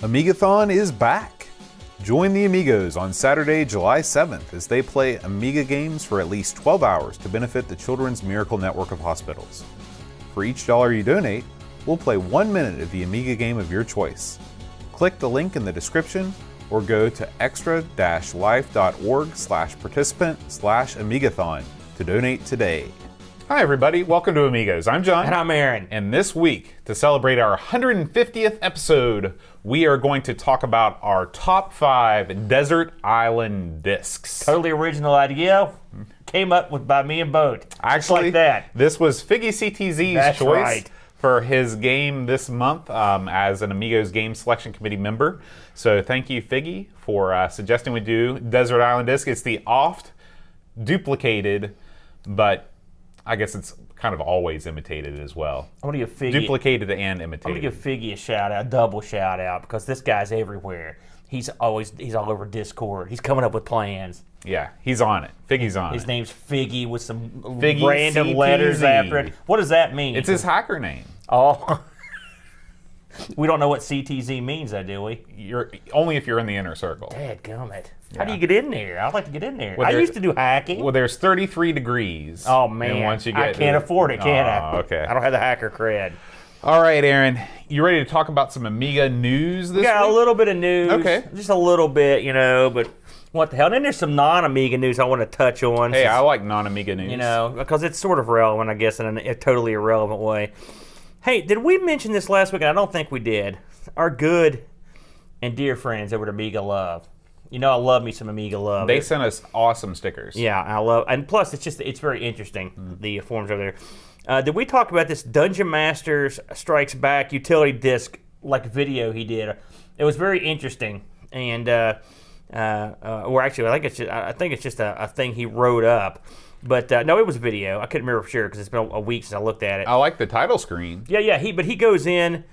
Amigathon is back! Join the Amigos on Saturday, July 7th as they play Amiga games for at least 12 hours to benefit the Children's Miracle Network of Hospitals. For each $1 you donate, we'll play 1 minute of the Amiga game of your choice. Click the link in the description or go to extra-life.org/participant/Amigathon to donate today. Hi everybody, welcome to Amigos. I'm John. And I'm Aaron. And this week, to celebrate our 150th episode, we are going to talk about our top 5 desert island discs. Totally original idea. Came up with by me and Boat. Actually, like that. This was Figgy CTZ's That's choice right. for his game this month as an Amigos Game Selection Committee member. So thank you, Figgy, for suggesting we do Desert Island Disc. It's the oft duplicated, but I guess it's kind of always imitated as well. I'm gonna give Figgy Duplicated and imitated. I'm gonna give Figgy a shout out, a double shout out, because this guy's everywhere. He's all over Discord. He's coming up with plans. Yeah, he's on it. Figgy's on His it. name's Figgy with some Figgy random CTZ. letters after it. What does that mean? It's his hacker name. Oh. We don't know what CTZ means, though, do we? You're only if you're in the inner circle. Dadgummit. How do Yeah. you get in there? I'd like to get in there. Well, I there- used to do hacking. Well, there's 33 degrees. Oh, man. And once you get I can't afford it, can I? Oh, okay. I don't have the hacker cred. All right, Aaron. You ready to talk about some Amiga news this Got week? a little bit of news. Okay. Just a little bit, but what the hell? And then there's some non-Amiga news I want to touch on. Hey, since, I like non-Amiga news. because it's sort of relevant, I guess, in a totally irrelevant way. Hey, did we mention this last week? I don't think we did. Our good and dear friends over at Amiga Love. I love me some Amiga Love. They sent us awesome stickers. Yeah, I love, and plus it's very interesting, the forums over there. Did we talk about this Dungeon Masters Strikes Back utility disc video he did? It was very interesting, and or actually, I think it's just a thing he wrote up. But no, it was a video. I couldn't remember for sure because it's been a week since I looked at it. I like the title screen. Yeah. He goes in.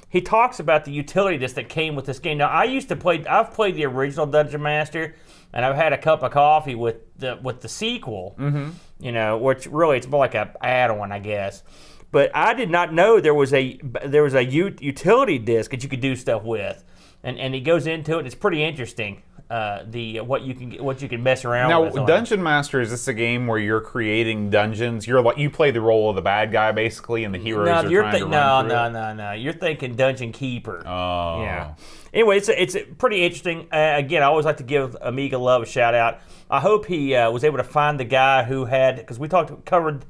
He talks about the utility disc that came with this game. Now, I've played the original Dungeon Master, and I've had a cup of coffee with the sequel. Mm-hmm. Which really it's more like a add-on, I guess. But I did not know there was a utility disc that you could do stuff with, and he goes into it. It's pretty interesting. What you can mess around with. Now, Dungeon Master, is this a game where you're creating dungeons? You play the role of the bad guy basically, and the heroes are trying to run through it? No. You're thinking Dungeon Keeper. Oh. Yeah. Anyway, it's pretty interesting. Again, I always like to give Amiga Love a shout out. I hope he was able to find the guy who had, because we covered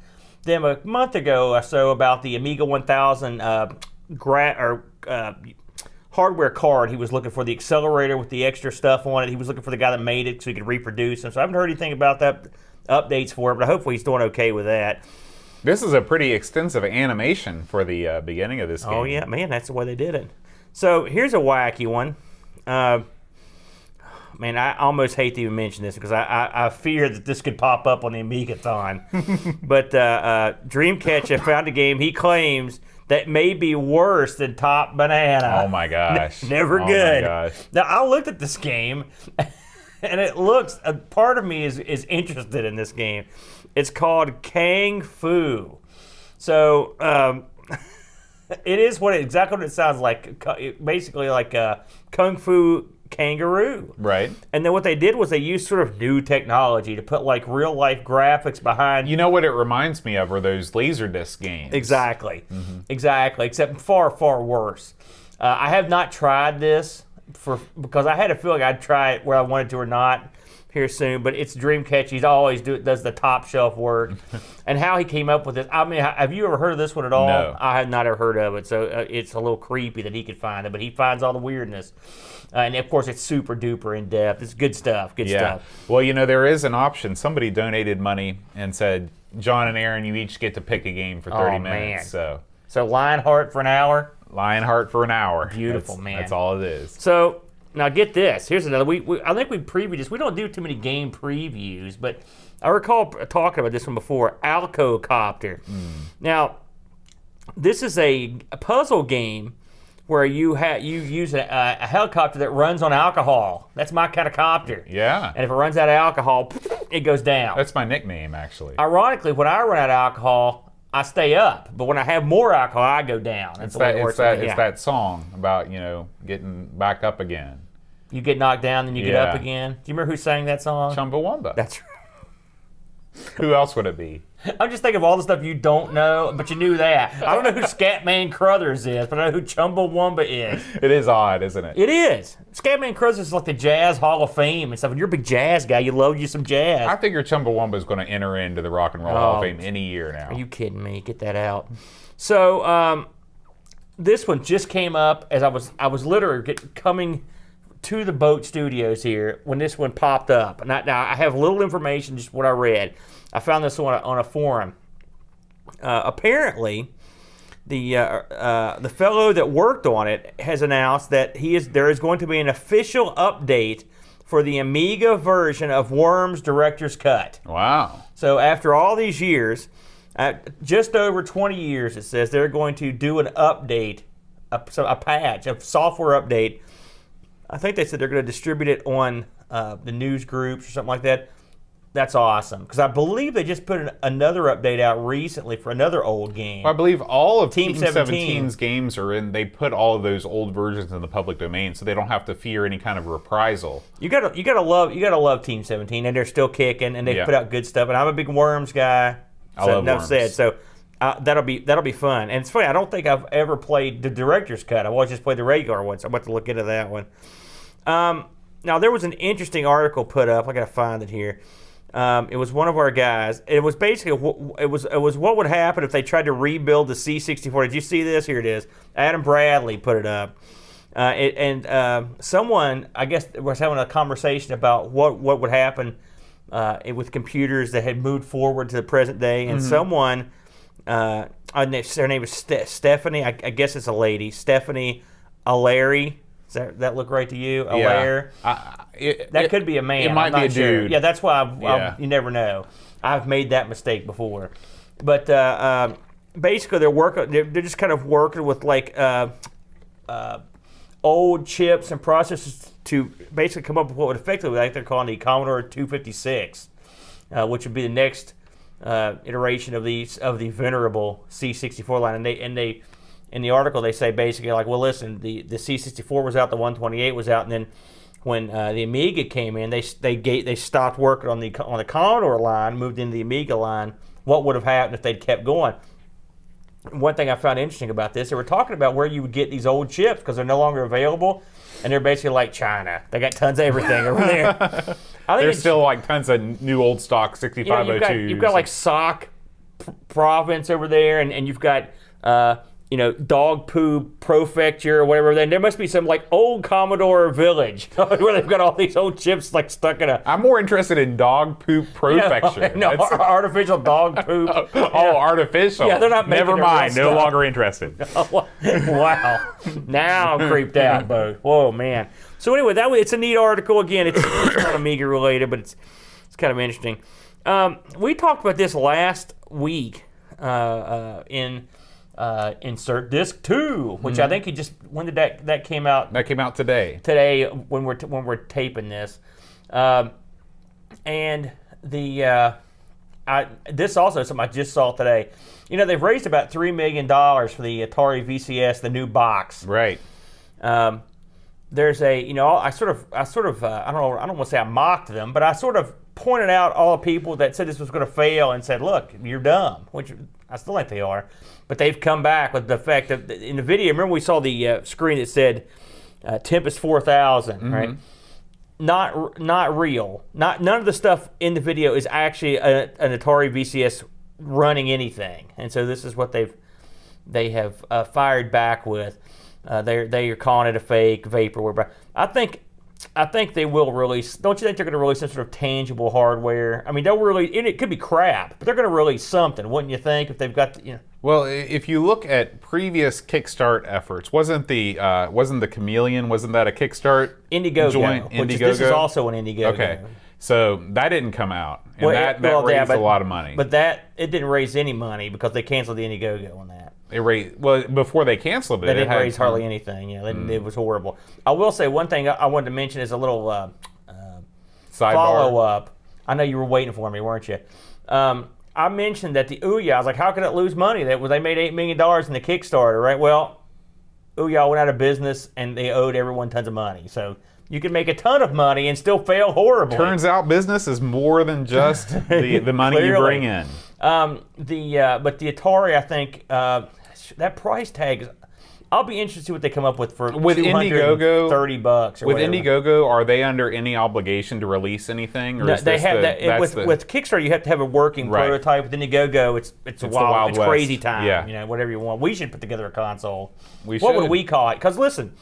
them a month ago or so about the Amiga 1000 hardware card. He was looking for the accelerator with the extra stuff on it. He was looking for the guy that made it so he could reproduce them. So I haven't heard anything about that updates for it, but hopefully he's doing okay with that. This is a pretty extensive animation for the beginning of this game. Oh yeah, man, that's the way they did it. So here's a wacky one. Man, I almost hate to even mention this because I fear that this could pop up on the Amigathon. But Dreamcatcher found a game he claims that may be worse than Top Banana. Oh my gosh. Never Oh good. My gosh. Now, I looked at this game, and it looks, a part of me is interested in this game. It's called Kang Fu. So, it is exactly what it sounds like. Basically like a Kung Fu kangaroo. Right. And then what they did was they used sort of new technology to put like real life graphics behind. You know what it reminds me of are those Laserdisc games. Exactly. Exactly. Except far, far worse. I have not tried this because I had a feeling I'd try it where I wanted to or not here soon, but it's Dreamcatcher. He always does the top shelf work. And how he came up with this, I mean, have you ever heard of this one at all? No. I have not ever heard of it, so it's a little creepy that he could find it, but he finds all the weirdness. And of course, it's super duper in depth. It's good stuff. Good stuff. Well, there is an option. Somebody donated money and said, John and Aaron, you each get to pick a game for 30 minutes. Man. So Lionheart for an hour? Lionheart for an hour. Beautiful, man. That's all it is. So, now get this. Here's another. I think we previewed this. We don't do too many game previews, but I recall talking about this one before, Alco Copter. Now, this is a puzzle game where you use a helicopter that runs on alcohol. That's my kind of copter. Yeah. And if it runs out of alcohol, it goes down. That's my nickname, actually. Ironically, when I run out of alcohol, I stay up. But when I have more alcohol, I go down. It's that song about, getting back up again. You get knocked down, then you get up again. Do you remember who sang that song? Chumbawamba. That's right. Who else would it be? I'm just thinking of all the stuff you don't know, but you knew that. I don't know who Scatman Crothers is, but I know who Chumbawamba is. It is odd, isn't it? It is. Scatman Crothers is like the Jazz Hall of Fame and stuff. And you're a big jazz guy. You love you some jazz. I figure Chumbawamba is going to enter into the Rock and Roll Hall of Fame any year now. Are you kidding me? Get that out. So this one just came up as I was literally coming to the boat studios here when this one popped up. Now I have little information, just what I read. I found this on a forum. Apparently, the fellow that worked on it has announced that there is going to be an official update for the Amiga version of Worms Director's Cut. Wow! So after all these years, just over 20 years, it says they're going to do an update, a patch, a software update. I think they said they're going to distribute it on the news groups or something like that. That's awesome, because I believe they just put another update out recently for another old game. Well, I believe all of Team 17's 17's games are in. They put all of those old versions in the public domain, so they don't have to fear any kind of reprisal. You gotta love Team 17, and they're still kicking, and they put out good stuff. And I'm a big Worms guy. I love Worms. Said so. That'll be fun. And it's funny, I don't think I've ever played the Director's Cut. I've always just played the regular one, so I'm about to look into that one. Now, there was an interesting article put up. I got to find it here. It was one of our guys. It was basically, it was what would happen if they tried to rebuild the C64. Did you see this? Here it is. Adam Bradley put it up. Someone, I guess, was having a conversation about what would happen with computers that had moved forward to the present day. And someone... her name is Stephanie. I guess it's a lady. Stephanie Allaire. Does that look right to you? Allaire? That could be a man. It might be a dude. Yeah, that's why you never know. I've made that mistake before. But basically, they're just kind of working with like old chips and processors to basically come up with what would effectively, like they're calling the Commodore 256, which would be the next iteration of the venerable C64 line, and they in the article they say basically like, well, listen, the C64 was out, the 128 was out, and then when the Amiga came in, they stopped working on the Commodore line, moved into the Amiga line. What would have happened if they'd kept going? One thing I found interesting about this, they were talking about where you would get these old chips because they're no longer available, and they're basically like China. They got tons of everything over there. I think there's still like tons of new old stock 6502s. You've got like Sock province over there, and you've got Dog Poo Prefecture or whatever. Then there must be some like old Commodore village where they've got all these old chips like stuck in a. I'm more interested in Dog Poop Prefecture. Artificial dog poop. Artificial. Yeah, they're not making Never mind. No longer interested. Wow. Now I'm creeped out, Bo. Whoa, man. So anyway, it's a neat article. Again, it's not Amiga related, but it's kind of interesting. We talked about this last week in Insert Disc 2, which I think when did that came out? That came out today. Today, when we're taping this, and this also is something I just saw today. They've raised about $3 million for the Atari VCS, the new box. Right. There's I don't want to say I mocked them, but I sort of pointed out all the people that said this was going to fail and said, look, you're dumb, which I still think they are. But they've come back with the fact that in the video, remember we saw the screen that said Tempest 4000, right? Not real. None of the stuff in the video is actually an Atari VCS running anything. And so this is what they have fired back with. They are calling it a fake vaporware. I think they will release. Don't you think they're going to release some sort of tangible hardware? I mean, they'll release. It could be crap, but they're going to release something, wouldn't you think? If they've got, Well, if you look at previous Kickstart efforts, wasn't the Chameleon? Wasn't that a Kickstart? Indiegogo, which this is also an Indiegogo. Okay, so that didn't come out, and that raised a lot of money. But it didn't raise any money because they canceled the Indiegogo on that. Before they canceled it, they didn't raise hardly anything. It was horrible. I will say one thing I wanted to mention is a little follow-up. I know you were waiting for me, weren't you? I mentioned that the Ouya, I was like, how could it lose money? They made $8 million in the Kickstarter, right? Well, Ouya went out of business and they owed everyone tons of money. So you can make a ton of money and still fail horribly. Turns out business is more than just the money you bring in. But the Atari, I think, that price tag is. I'll be interested to see what they come up with for Indiegogo, $30 or with whatever. Indiegogo, are they under any obligation to release anything? Or No, is they this have the, with Kickstarter. You have to have a working prototype. With Indiegogo, it's a wild, it's West. crazy time. Yeah. You know, whatever you want. We should put together a console. We What should. would we call it? Because listen,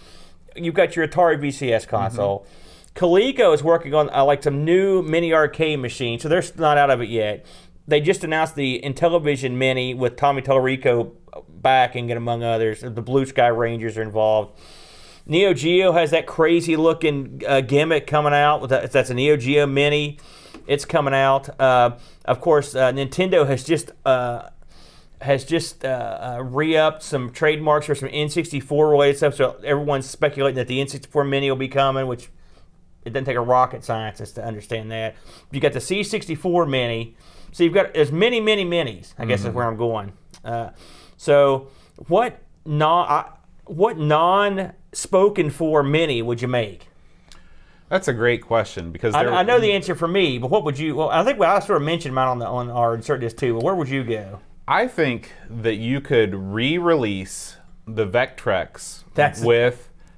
you've got your Atari VCS console. Coleco is working on like some new mini arcade machines, so they're not out of it yet. They just announced the Intellivision Mini with Tommy Tallarico backing it, among others. The Blue Sky Rangers are involved. Neo Geo has that crazy looking gimmick coming out. That's a Neo Geo Mini. It's coming out. Of course, Nintendo has just re-upped some trademarks for some N64 related stuff. So everyone's speculating that the N64 Mini will be coming, which it doesn't take a rocket scientist to understand that. You got the C64 Mini. So you've got there's many minis. I guess is where I'm going. So what non-spoken for mini would you make? That's a great question because I know the answer for me, but what would you? Well, I think I sort of mentioned mine on our insert this too. But where would you go? I think that you could re-release the Vectrex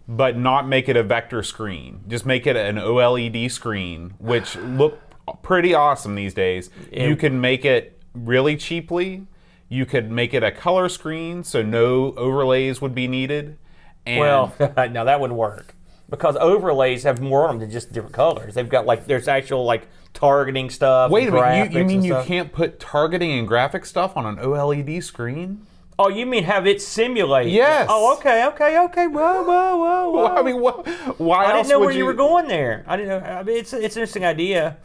but not make it a vector screen. Just make it an OLED screen, which look pretty awesome these days. You can make it really cheaply. You could make it a color screen, so no overlays would be needed. And well, no, that wouldn't work because overlays have more on them than just different colors. They've got there's actual targeting stuff. Wait a minute, you mean you stuff. can't put targeting and graphic stuff on an OLED screen? Oh, you mean have it simulate? Yes. Oh, okay. Whoa. Well, I mean, why I else didn't know would where you were going there. I didn't know. I mean, it's an interesting idea.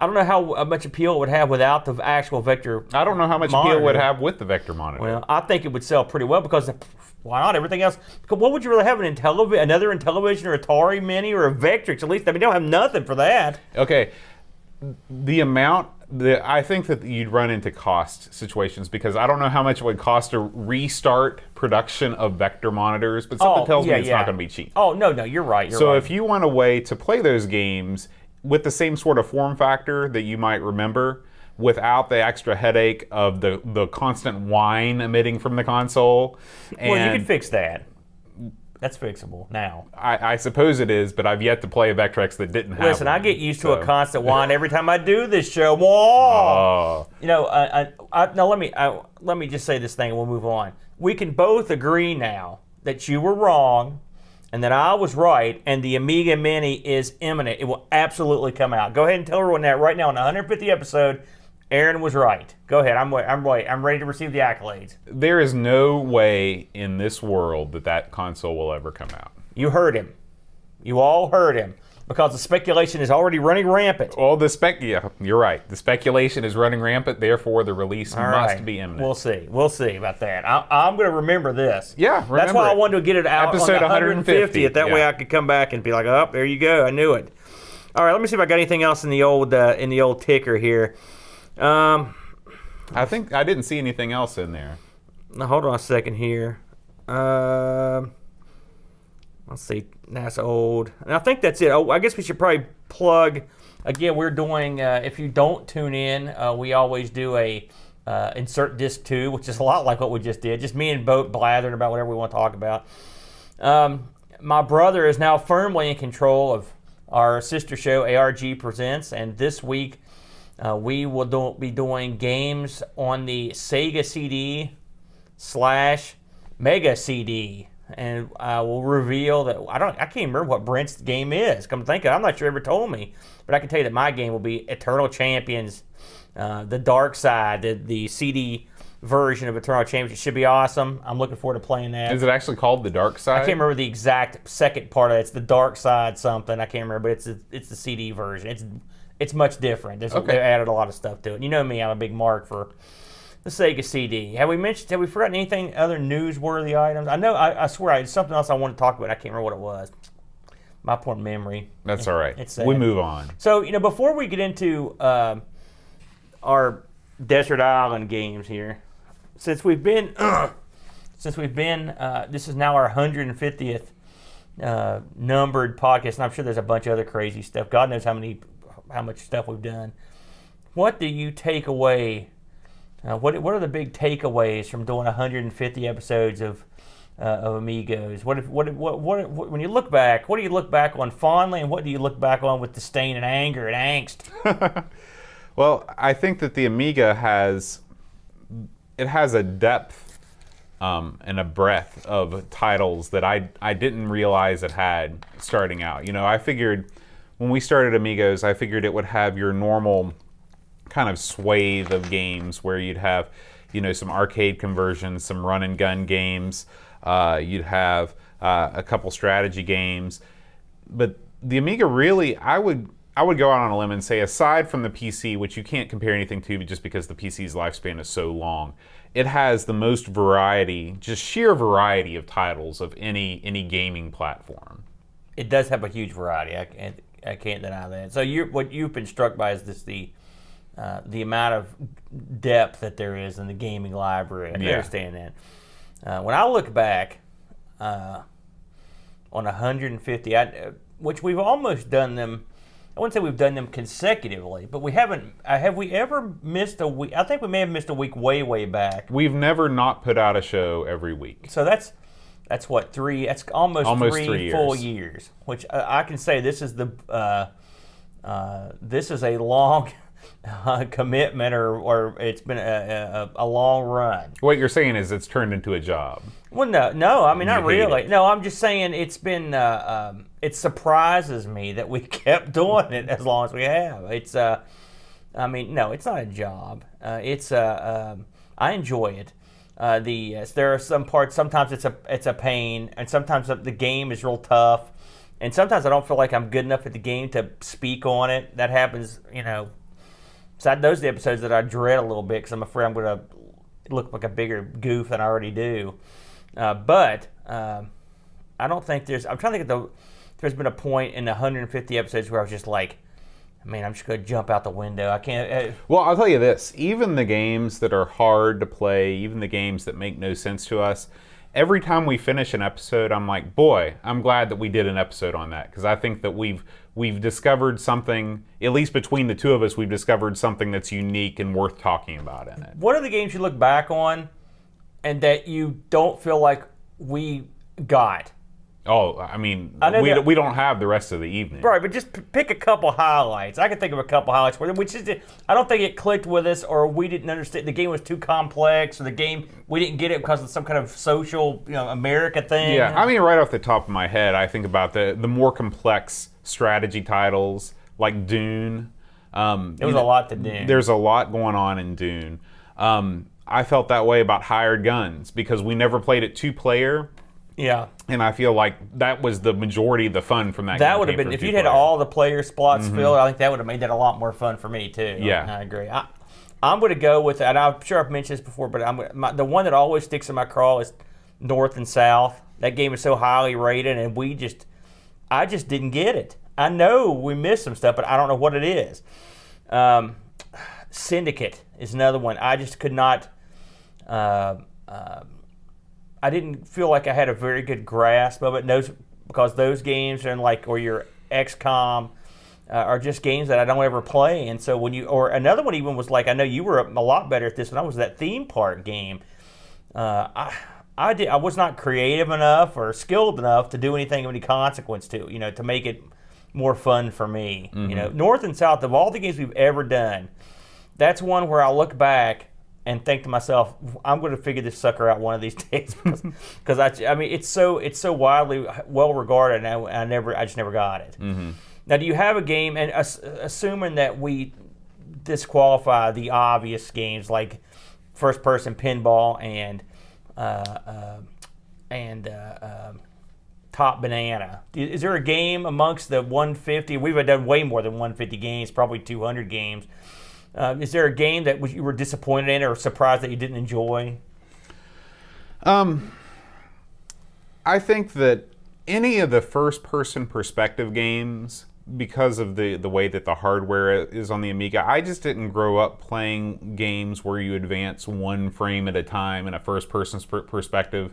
I don't know how much appeal it would have without the actual vector. I don't know how much appeal it would have with the vector monitor. Well, I think it would sell pretty well because why not? Everything else. What would you really have another Intellivision or Atari Mini or a Vectrex? At least, I mean, they don't have nothing for that. Okay, I think that you'd run into cost situations because I don't know how much it would cost to restart production of vector monitors, but something tells me it's not going to be cheap. Oh, no, you're right. So if you want a way to play those games with the same sort of form factor that you might remember, without the extra headache of the constant whine emitting from the console. Well, you can fix that. That's fixable now. I suppose it is, but I've yet to play a Vectrex that didn't have Listen, one, I get used to a constant whine every time I do this show. Whoa! You know, now let me just say this thing and we'll move on. We can both agree now that you were wrong and that I was right, and the Amiga Mini is imminent. It will absolutely come out. Go ahead and tell everyone that right now on the 150th episode. Aaron was right. Go ahead. I'm ready to receive the accolades. There is no way in this world that console will ever come out. You heard him. You all heard him. Because the speculation is already running rampant. Yeah, you're right. The speculation is running rampant, therefore the release must be imminent. We'll see about that. I'm going to remember this. Yeah, remember That's why I wanted to get it out Episode on the 150th. That way I could come back and be like, oh, there you go. I knew it. All right, let me see if I got anything else in the old ticker here. I think I didn't see anything else in there. Now, hold on a second here. Let's see. That's old. And I think that's it. Oh, I guess we should probably plug. Again, we're doing, if you don't tune in, we always do a insert disc 2, which is a lot like what we just did. Just me and Boat blathering about whatever we want to talk about. My brother is now firmly in control of our sister show, ARG Presents, and this week we will be doing games on the Sega CD / Mega CD. And I will reveal that I can't remember what Brent's game is. Come to think of it, I'm not sure he ever told me. But I can tell you that my game will be Eternal Champions, the Dark Side, the CD version of Eternal Champions. It should be awesome. I'm looking forward to playing that. Is it actually called the Dark Side? I can't remember the exact second part of it. It's the Dark Side something. I can't remember, but it's the CD version. It's much different. They added a lot of stuff to it. You know me, I'm a big mark for the Sega CD. Have we forgotten anything other newsworthy items? I know, I swear, it's something else I wanted to talk about. I can't remember what it was. My poor memory. That's all right. It's sad. We move on. So, before we get into our desert island games here. Since we've been, this is now our 150th numbered podcast, and I'm sure there's a bunch of other crazy stuff. God knows how much stuff we've done. What do you take away? What are the big takeaways from doing 150 episodes of Amigos? When you look back, what do you look back on fondly, and what do you look back on with disdain and anger and angst? Well, I think that the Amiga has a depth and a breadth of titles that I didn't realize it had starting out. I figured when we started Amigos, I figured it would have your normal kind of swathe of games where you'd have, some arcade conversions, some run and gun games, you'd have a couple strategy games. But the Amiga really, I would go out on a limb and say, aside from the PC, which you can't compare anything to just because the PC's lifespan is so long, it has the most variety, just sheer variety of titles of any gaming platform. It does have a huge variety. I can't deny that. So what you've been struck by is the amount of depth that there is in the gaming library. I understand that. When I look back on 150, which we've almost done them. I wouldn't say we've done them consecutively, but we haven't. Have we ever missed a week? I think we may have missed a week way back. We've never not put out a show every week. So that's what, 3? That's almost 3 full years. Which I can say this is this is a long commitment, or it's been a long run. What you're saying is it's turned into a job. Well, no. I mean, not really. No, I'm just saying it's been. It surprises me that we kept doing it as long as we have. It's. I mean, no, it's not a job. I enjoy it. There are some parts. Sometimes it's a pain, and sometimes the game is real tough, and sometimes I don't feel like I'm good enough at the game to speak on it. That happens, So those are the episodes that I dread a little bit because I'm afraid I'm going to look like a bigger goof than I already do. But I don't think I'm trying to think if there's been a point in the 150 episodes where I was just like, man, I'm just going to jump out the window. I can't. Well, I'll tell you this. Even the games that are hard to play, even the games that make no sense to us, every time we finish an episode, I'm like, boy, I'm glad that we did an episode on that, because I think that we've discovered something, at least between the two of us, we've discovered something that's unique and worth talking about in it. What are the games you look back on and that you don't feel like we got? Oh, I mean, we don't have the rest of the evening. Right, but just pick a couple highlights. I can think of a couple highlights which is, I don't think it clicked with us, or we didn't understand. The game was too complex, or the game, we didn't get it because of some kind of social, America thing. Yeah, I mean, right off the top of my head, I think about the more complex strategy titles like Dune. There was a lot to Dune. There's a lot going on in Dune. I felt that way about Hired Guns because we never played it 2-player. Yeah. And I feel like that was the majority of the fun from that game. That would have been, if you'd had all the player spots filled, I think that would have made that a lot more fun for me, too. Yeah. I agree. I'm going to go with, and I'm sure I've mentioned this before, but the one that always sticks in my craw is North and South. That game is so highly rated, and I just didn't get it. I know we missed some stuff, but I don't know what it is. Syndicate is another one. I just could not. I didn't feel like I had a very good grasp of it. Because those games or your XCOM are just games that I don't ever play. And so or another one even was like, I know you were a lot better at this when I was that theme park game. I was not creative enough or skilled enough to do anything of any consequence to make it more fun for me. North and South, of all the games we've ever done, that's one where I look back and think to myself, I'm going to figure this sucker out one of these days because I mean it's so widely well regarded, and I just never got it. Now, do you have a game, and assuming that we disqualify the obvious games like first person pinball and Top Banana, is there a game amongst the 150? We've done way more than 150 games, probably 200 games. Is there a game that you were disappointed in or surprised that you didn't enjoy? I think that any of the first-person perspective games because of the way that the hardware is on the Amiga, I just didn't grow up playing games where you advance one frame at a time in a first-person perspective.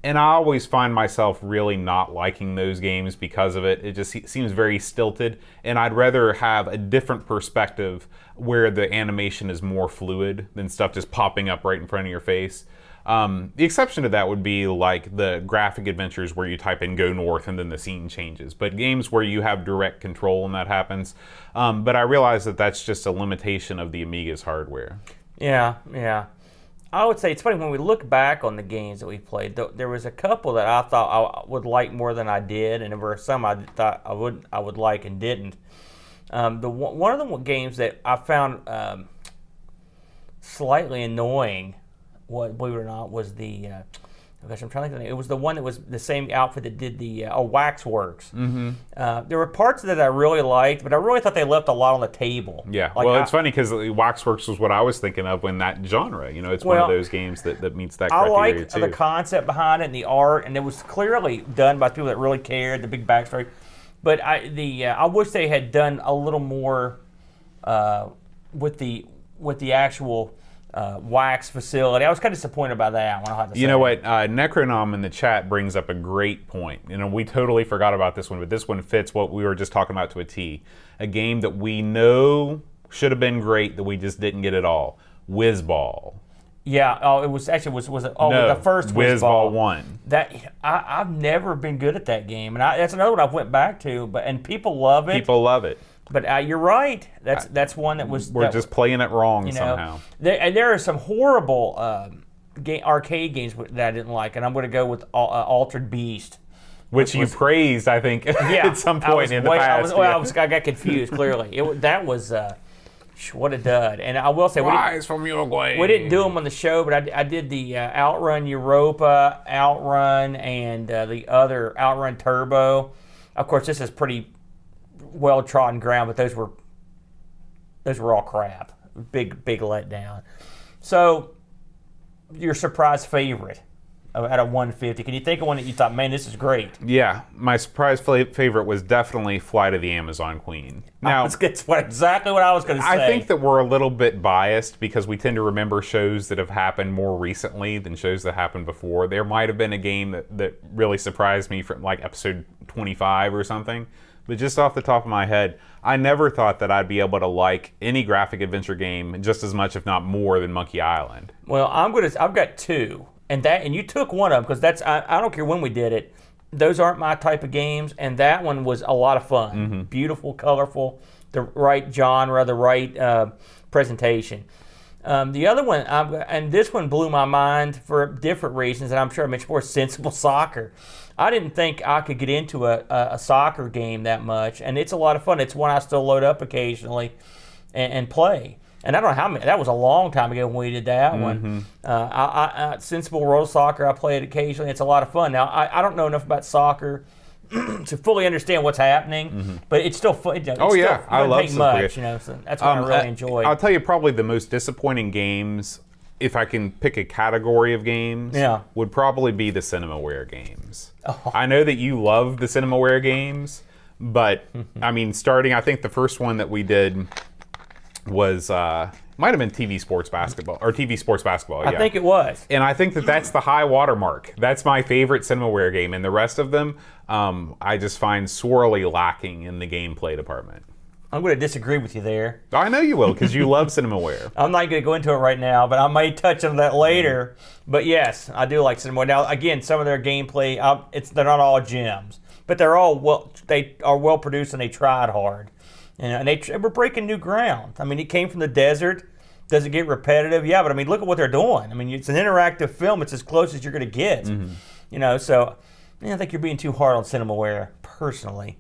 And I always find myself really not liking those games because of it. It just seems very stilted, and I'd rather have a different perspective where the animation is more fluid than stuff just popping up right in front of your face. The exception to that would be like the graphic adventures where you type in "go north" and then the scene changes. But games where you have direct control and that happens. But I realize that that's just a limitation of the Amiga's hardware. Yeah. I would say it's funny when we look back on the games that we played. There was a couple that I thought I would like more than I did, and there were some I thought I would like and didn't. One of the games that I found slightly annoying, believe it or not, was the. Gosh, I'm trying to think. It was the one that was the same outfit that did the Waxworks. Mm-hmm. There were parts that I really liked, but I really thought they left a lot on the table. Yeah, well, it's funny because Waxworks was what I was thinking of when that genre. It's one of those games that meets that criteria, I like too. the concept behind it and the art, and it was clearly done by people that really cared, the big backstory. But I wish they had done a little more with the actual wax facility. I was kind of disappointed by that one, I'll have to say. You know what? Necronom in the chat brings up a great point. We totally forgot about this one, but this one fits what we were just talking about to a T. A game that we know should have been great that we just didn't get at all. Whizball. Yeah, it was the first Whizball 1. I've never been good at that game, and that's another one I went back to. And people love it. People love it. But you're right. That's one that was. We're just playing it wrong somehow. There are some horrible arcade games that I didn't like, and I'm going to go with Altered Beast, which you praised, I think, at some point in the past. I got confused. Clearly, that was. What a dud. And I will say, from Uruguay. We didn't do them on the show, but I did the Outrun Europa, Outrun, and the other Outrun Turbo. Of course, this is pretty well-trodden ground, but those were all crap. Big letdown. So, your surprise favorite out of 150. Can you think of one that you thought, man, this is great? Yeah, my surprise favorite was definitely Flight of the Amazon Queen. Now, that's exactly what I was going to say. I think that we're a little bit biased because we tend to remember shows that have happened more recently than shows that happened before. There might have been a game that really surprised me from like episode 25 or something. But just off the top of my head, I never thought that I'd be able to like any graphic adventure game just as much, if not more, than Monkey Island. Well, I've got two. And you took one of them because I don't care when we did it. Those aren't my type of games, and that one was a lot of fun. Mm-hmm. Beautiful, colorful, the right genre, the right presentation. The other one, and this one blew my mind for different reasons, and I'm sure I mentioned before, Sensible Soccer. I didn't think I could get into a soccer game that much, and it's a lot of fun. It's one I still load up occasionally and play. And I don't know how many. That was a long time ago when we did that one. Sensible World Soccer, I play it occasionally. It's a lot of fun. Now, I don't know enough about soccer to fully understand what's happening, but it's still fun. I love soccer. So that's what I really enjoy. I'll tell you, probably the most disappointing games, if I can pick a category of games, would probably be the Cinemaware games. Oh. I know that you love the Cinemaware games, but I think the first one that we did was might have been TV Sports Basketball. I think it was. And I think that's the high watermark. That's my favorite Cinemaware game, and the rest of them I just find sorely lacking in the gameplay department. I'm going to disagree with you there. I know you will, because you love Cinemaware. I'm not going to go into it right now, but I may touch on that later. But yes, I do like Cinemaware. Now, again, some of their gameplay, they're not all gems, but they're all well produced and they tried hard. And they were breaking new ground. It came from the desert. Does it get repetitive? Yeah, but look at what they're doing. It's an interactive film. It's as close as you're going to get. Mm-hmm. So I think you're being too hard on Cinemaware, personally.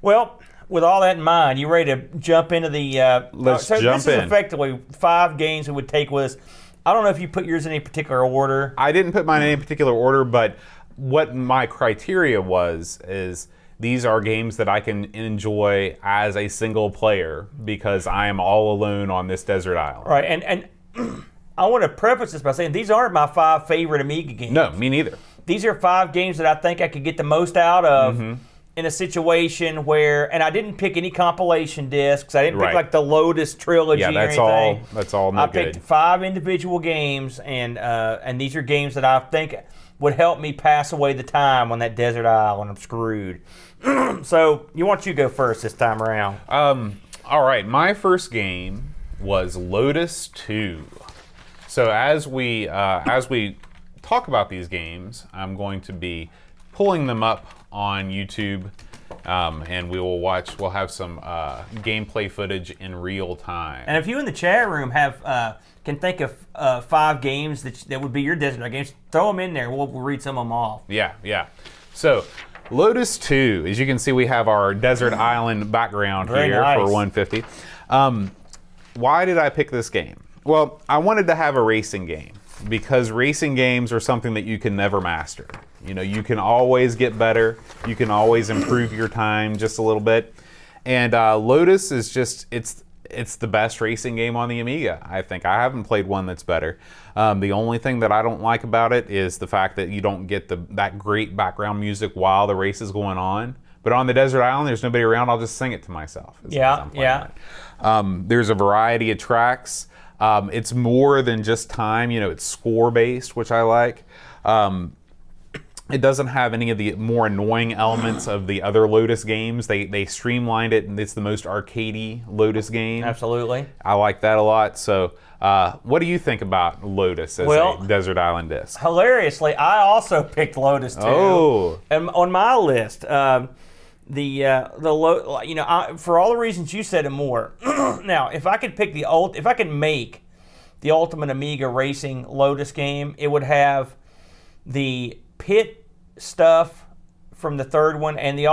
Well, with all that in mind, you ready to jump into the... Let's jump in. This is effectively 5 games we would take with us. I don't know if you put yours in any particular order. I didn't put mine in any particular order, but what my criteria is these are games that I can enjoy as a single player because I am all alone on this desert island. Right, and I want to preface this by saying these aren't my 5 favorite Amiga games. No, me neither. These are 5 games that I think I could get the most out of in a situation where, and I didn't pick any compilation discs. I didn't pick Right. like the Lotus trilogy Yeah, or that's anything. that's all no I good. picked 5 individual games, and these are games that I think would help me pass away the time on that desert island. I'm screwed. So, why don't you go first this time around? All right, my first game was Lotus 2. So as we talk about these games, I'm going to be pulling them up on YouTube, and we'll have some gameplay footage in real time. And if you in the chat room can think of 5 games that would be your desert games, throw them in there. We'll read some of them off. Yeah. So, Lotus 2, as you can see, we have our desert island background Very here nice. for 150. Why did I pick this game? Well, I wanted to have a racing game because racing games are something that you can never master. You know, you can always get better. You can always improve your time just a little bit. And Lotus is just, it's the best racing game on the Amiga, I think. I haven't played one that's better. The only thing that I don't like about it is the fact that you don't get that great background music while the race is going on. But on the desert island, there's nobody around. I'll just sing it to myself. As I'm playing it. There's a variety of tracks. It's more than just time. You know, it's score-based, which I like. It doesn't have any of the more annoying elements of the other Lotus games. They streamlined it, and it's the most arcadey Lotus game. Absolutely. I like that a lot. So, what do you think about Lotus as a desert island disc? Hilariously, I also picked Lotus 2. Oh. On my list. For all the reasons you said and more. Now, if I could make the ultimate Amiga racing Lotus game, it would have the pit stuff from the third one, and the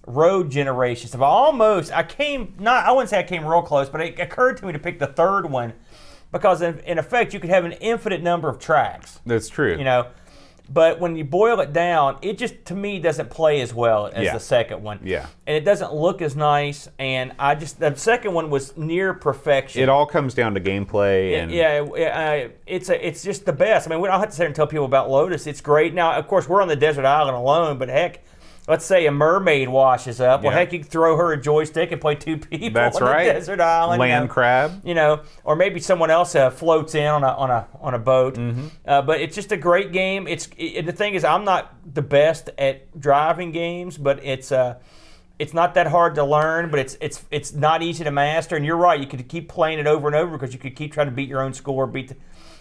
road generation stuff. I wouldn't say I came real close, but it occurred to me to pick the third one because in effect you could have an infinite number of tracks. That's true. You know, but when you boil it down, it just to me doesn't play as well as the second one. Yeah. And it doesn't look as nice, and the second one was near perfection. It all comes down to gameplay. It's just the best. I mean, we don't have to sit here and tell people about Lotus. It's great. Now, of course, we're on the desert island alone, but heck, let's say a mermaid washes up. Well, heck, you can throw her a joystick and play 2 people That's on right. the desert island. Land crab. You know, or maybe someone else floats in on a boat. Mm-hmm. But it's just a great game. The thing is, I'm not the best at driving games, but it's not that hard to learn. But it's not easy to master. And you're right, you could keep playing it over and over because you could keep trying to beat your own score, beat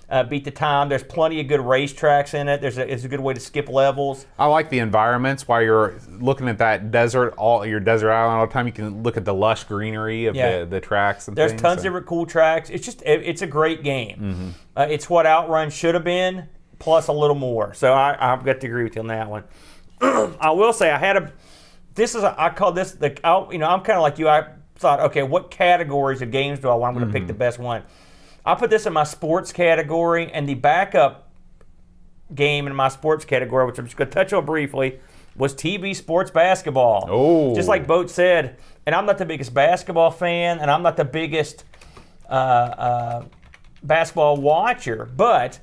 the time. There's plenty of good racetracks in it. It's a good way to skip levels. I like the environments. While you're looking at that desert, your desert island all the time, you can look at the lush greenery of the tracks and There's things. There's tons of different cool tracks. It's a great game. Mm-hmm. It's what Outrun should have been, plus a little more. So I've got to agree with you on that one. I will say I call this I'm kind of like you. I thought, okay, what categories of games do I want? I'm going to pick the best one. I put this in my sports category, and the backup game in my sports category, which I'm just going to touch on briefly, was TV Sports Basketball. Oh. Just like Boat said, and I'm not the biggest basketball fan, and I'm not the biggest basketball watcher, but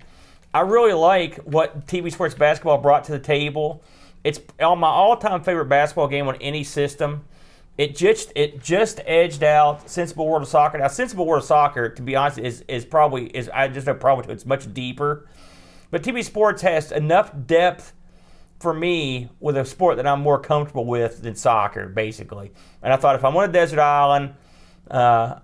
I really like what TV Sports Basketball brought to the table. It's on my all-time favorite basketball game on any system. It just edged out Sensible World of Soccer. Now, Sensible World of Soccer, to be honest, I just have a problem with it. It's much deeper. But TV Sports has enough depth for me with a sport that I'm more comfortable with than soccer, basically. And I thought if I'm on a desert island, I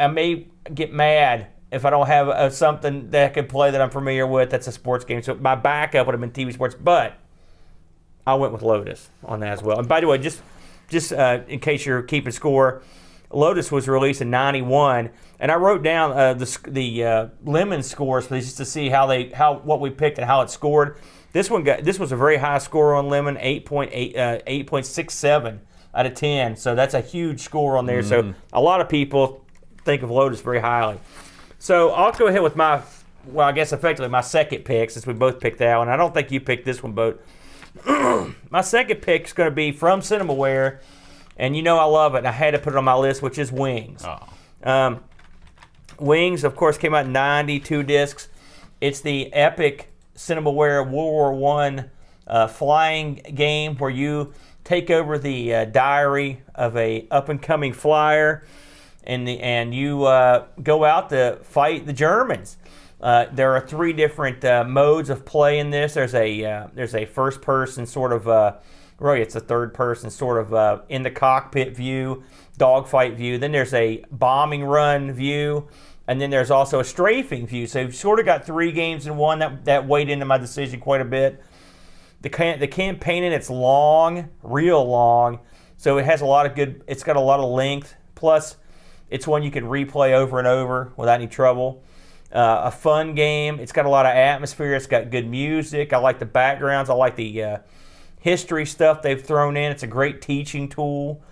may get mad if I don't have something that I can play that I'm familiar with that's a sports game. So my backup would have been TV Sports, but I went with Lotus on that as well. And by the way, just in case you're keeping score, Lotus was released in '91, and I wrote down the Lemon scores for these just to see what we picked and how it scored. This was a very high score on Lemon, 8.67 out of 10. So that's a huge score on there. So a lot of people think of Lotus very highly. So I'll go ahead with I guess effectively my second pick, since we both picked that one. I don't think you picked this one, Boat. My second pick is going to be from Cinemaware, and you know I love it, and I had to put it on my list, which is Wings. Oh. Wings, of course, came out in 92 discs. It's the epic Cinemaware World War I flying game where you take over the diary of a up-and-coming flyer, and you go out to fight the Germans. There are 3 different modes of play in this. There's a first-person sort of, really it's a third-person sort of in the cockpit view, dogfight view. Then there's a bombing run view, and then there's also a strafing view. So you've sort of got 3 games in one. That weighed into my decision quite a bit. The campaign in it's long, real long, so it has a lot of good. It's got a lot of length. Plus, it's one you can replay over and over without any trouble. A fun game. It's got a lot of atmosphere. It's got good music. I like the backgrounds. I like the history stuff they've thrown in. It's a great teaching tool,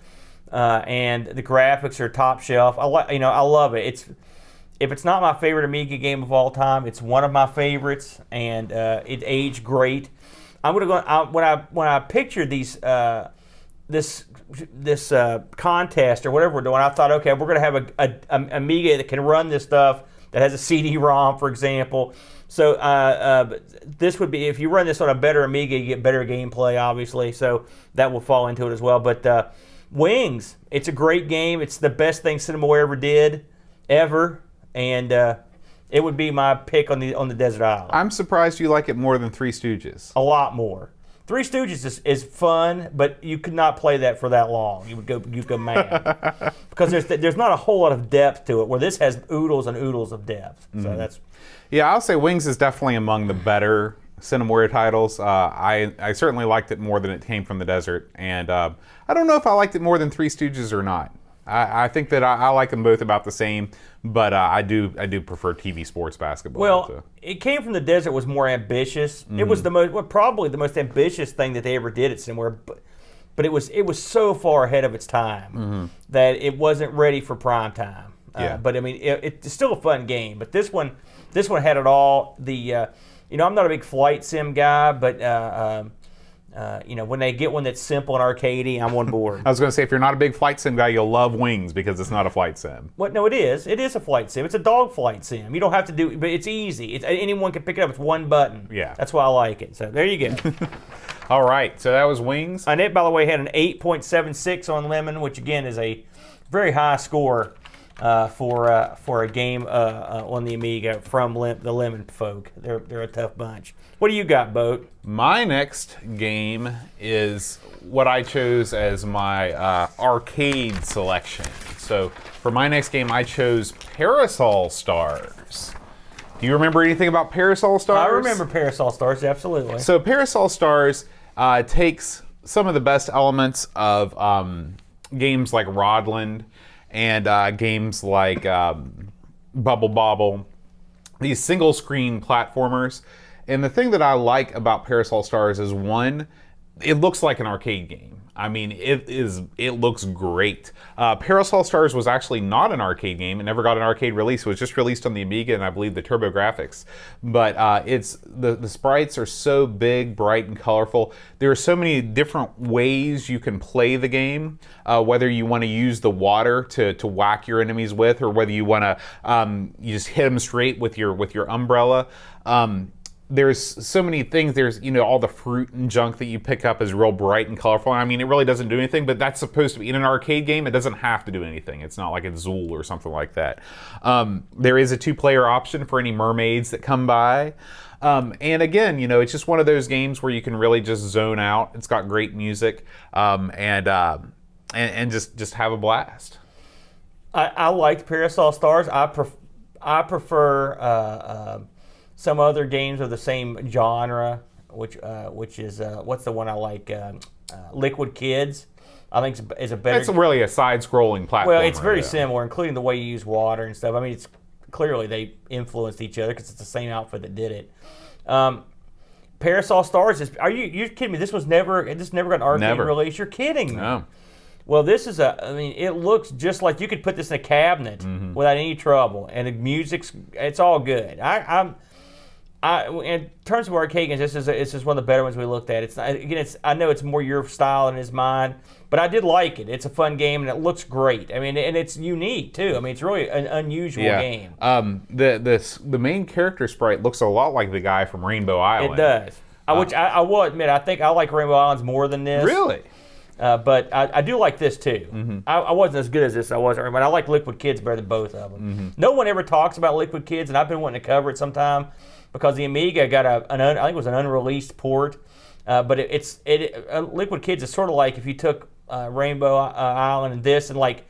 and the graphics are top shelf. I love it. If it's not my favorite Amiga game of all time, it's one of my favorites, and it aged great. I'm gonna go when I pictured these this contest or whatever we're doing. I thought, okay, we're gonna have a Amiga that can run this stuff, that has a CD-ROM, for example. So this would be, if you run this on a better Amiga, you get better gameplay, obviously. So that will fall into it as well. But Wings, it's a great game. It's the best thing CinemaWare ever did, ever, and it would be my pick on the desert island. I'm surprised you like it more than Three Stooges. A lot more. Three Stooges is fun, but you could not play that for that long. You'd go mad because there's not a whole lot of depth to it. Where this has oodles and oodles of depth. So that's. Yeah, I'll say Wings is definitely among the better CinemaWare titles. I certainly liked it more than it came from the desert, and I don't know if I liked it more than Three Stooges or not. I think that I like them both about the same, but I do prefer TV sports basketball. Well, It Came from the Desert was more ambitious. It was probably the most ambitious thing that they ever did at CinemaWare, but it was so far ahead of its time that it wasn't ready for prime time. But I mean, it's still a fun game. But this one had it all. I'm not a big flight sim guy, but when they get one that's simple and arcadey, I'm on board. I was going to say, if you're not a big flight sim guy, you'll love Wings because it's not a flight sim. What? No, it is. It is a flight sim. It's a dog flight sim. You don't have to do, but it's easy. Anyone can pick it up. It's one button. Yeah. That's why I like it. So there you go. All right. So that was Wings. And it, by the way, had an 8.76 on Lemon, which again is a very high score for a game on the Amiga from the Lemon folk. They're a tough bunch. What do you got, Boat? My next game is what I chose as my arcade selection. So for my next game, I chose Parasol Stars. Do you remember anything about Parasol Stars? I remember Parasol Stars, absolutely. So Parasol Stars takes some of the best elements of games like Rodland and games like Bubble Bobble, these single-screen platformers. And the thing that I like about Parasol Stars is, one, it looks like an arcade game. I mean, it looks great. Parasol Stars was actually not an arcade game. It never got an arcade release. It was just released on the Amiga and I believe the TurboGrafx. But the sprites are so big, bright, and colorful. There are so many different ways you can play the game, whether you want to use the water to whack your enemies with, or whether you want to you just hit them straight with your umbrella. There's so many things. There's, all the fruit and junk that you pick up is real bright and colorful. I mean, it really doesn't do anything, but that's supposed to be in an arcade game. It doesn't have to do anything. It's not like it's Zool or something like that. There is a 2-player option for any mermaids that come by. And again, it's just one of those games where you can really just zone out. It's got great music, and just have a blast. I liked Parasol Stars. I prefer some other games of the same genre, which is what's the one I like? Liquid Kids. I think is a better. It's really a side-scrolling platform. Well, it's very similar, including the way you use water and stuff. I mean, it's clearly they influenced each other because it's the same outfit that did it. Parasol Stars is. You're kidding me? This never got an arcade release. You're kidding me. No. Well, it looks just like you could put this in a cabinet without any trouble, and the it's all good. In terms of arcade games, this is one of the better ones we looked at. I know it's more your style than it's mine, but I did like it. It's a fun game and it looks great. I mean, and it's unique too. I mean, it's really an unusual game. The main character sprite looks a lot like the guy from Rainbow Island. It does. Which I will admit, I think I like Rainbow Islands more than this. Really? But I do like this too. I wasn't as good as this. I wasn't, but I like Liquid Kids better than both of them. No one ever talks about Liquid Kids, and I've been wanting to cover it sometime because the Amiga got I think it was an unreleased port. But Liquid Kids is sort of like if you took Rainbow Island and this and like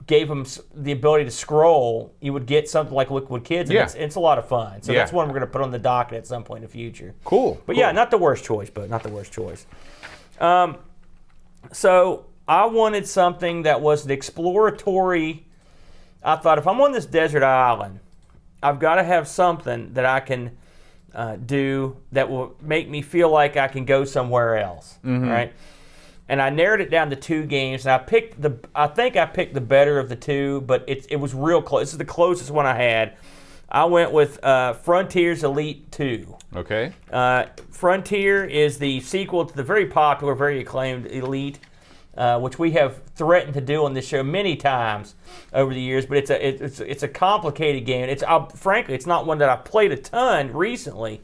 gave them the ability to scroll, you would get something like Liquid Kids, and it's a lot of fun. So that's one we're going to put on the docket at some point in the future. Cool. But yeah, not the worst choice, but not the worst choice. So I wanted something that was an exploratory. I thought if I'm on this desert island, I've got to have something that I can do that will make me feel like I can go somewhere else, right? And I narrowed it down to 2 games, and I think I picked the better of the 2, but it was real close. This is the closest one I had. I went with Frontiers Elite 2. Okay. Frontier is the sequel to the very popular, very acclaimed Elite, which we have threatened to do on this show many times over the years. But it's a complicated game. Frankly, it's not one that I've played a ton recently.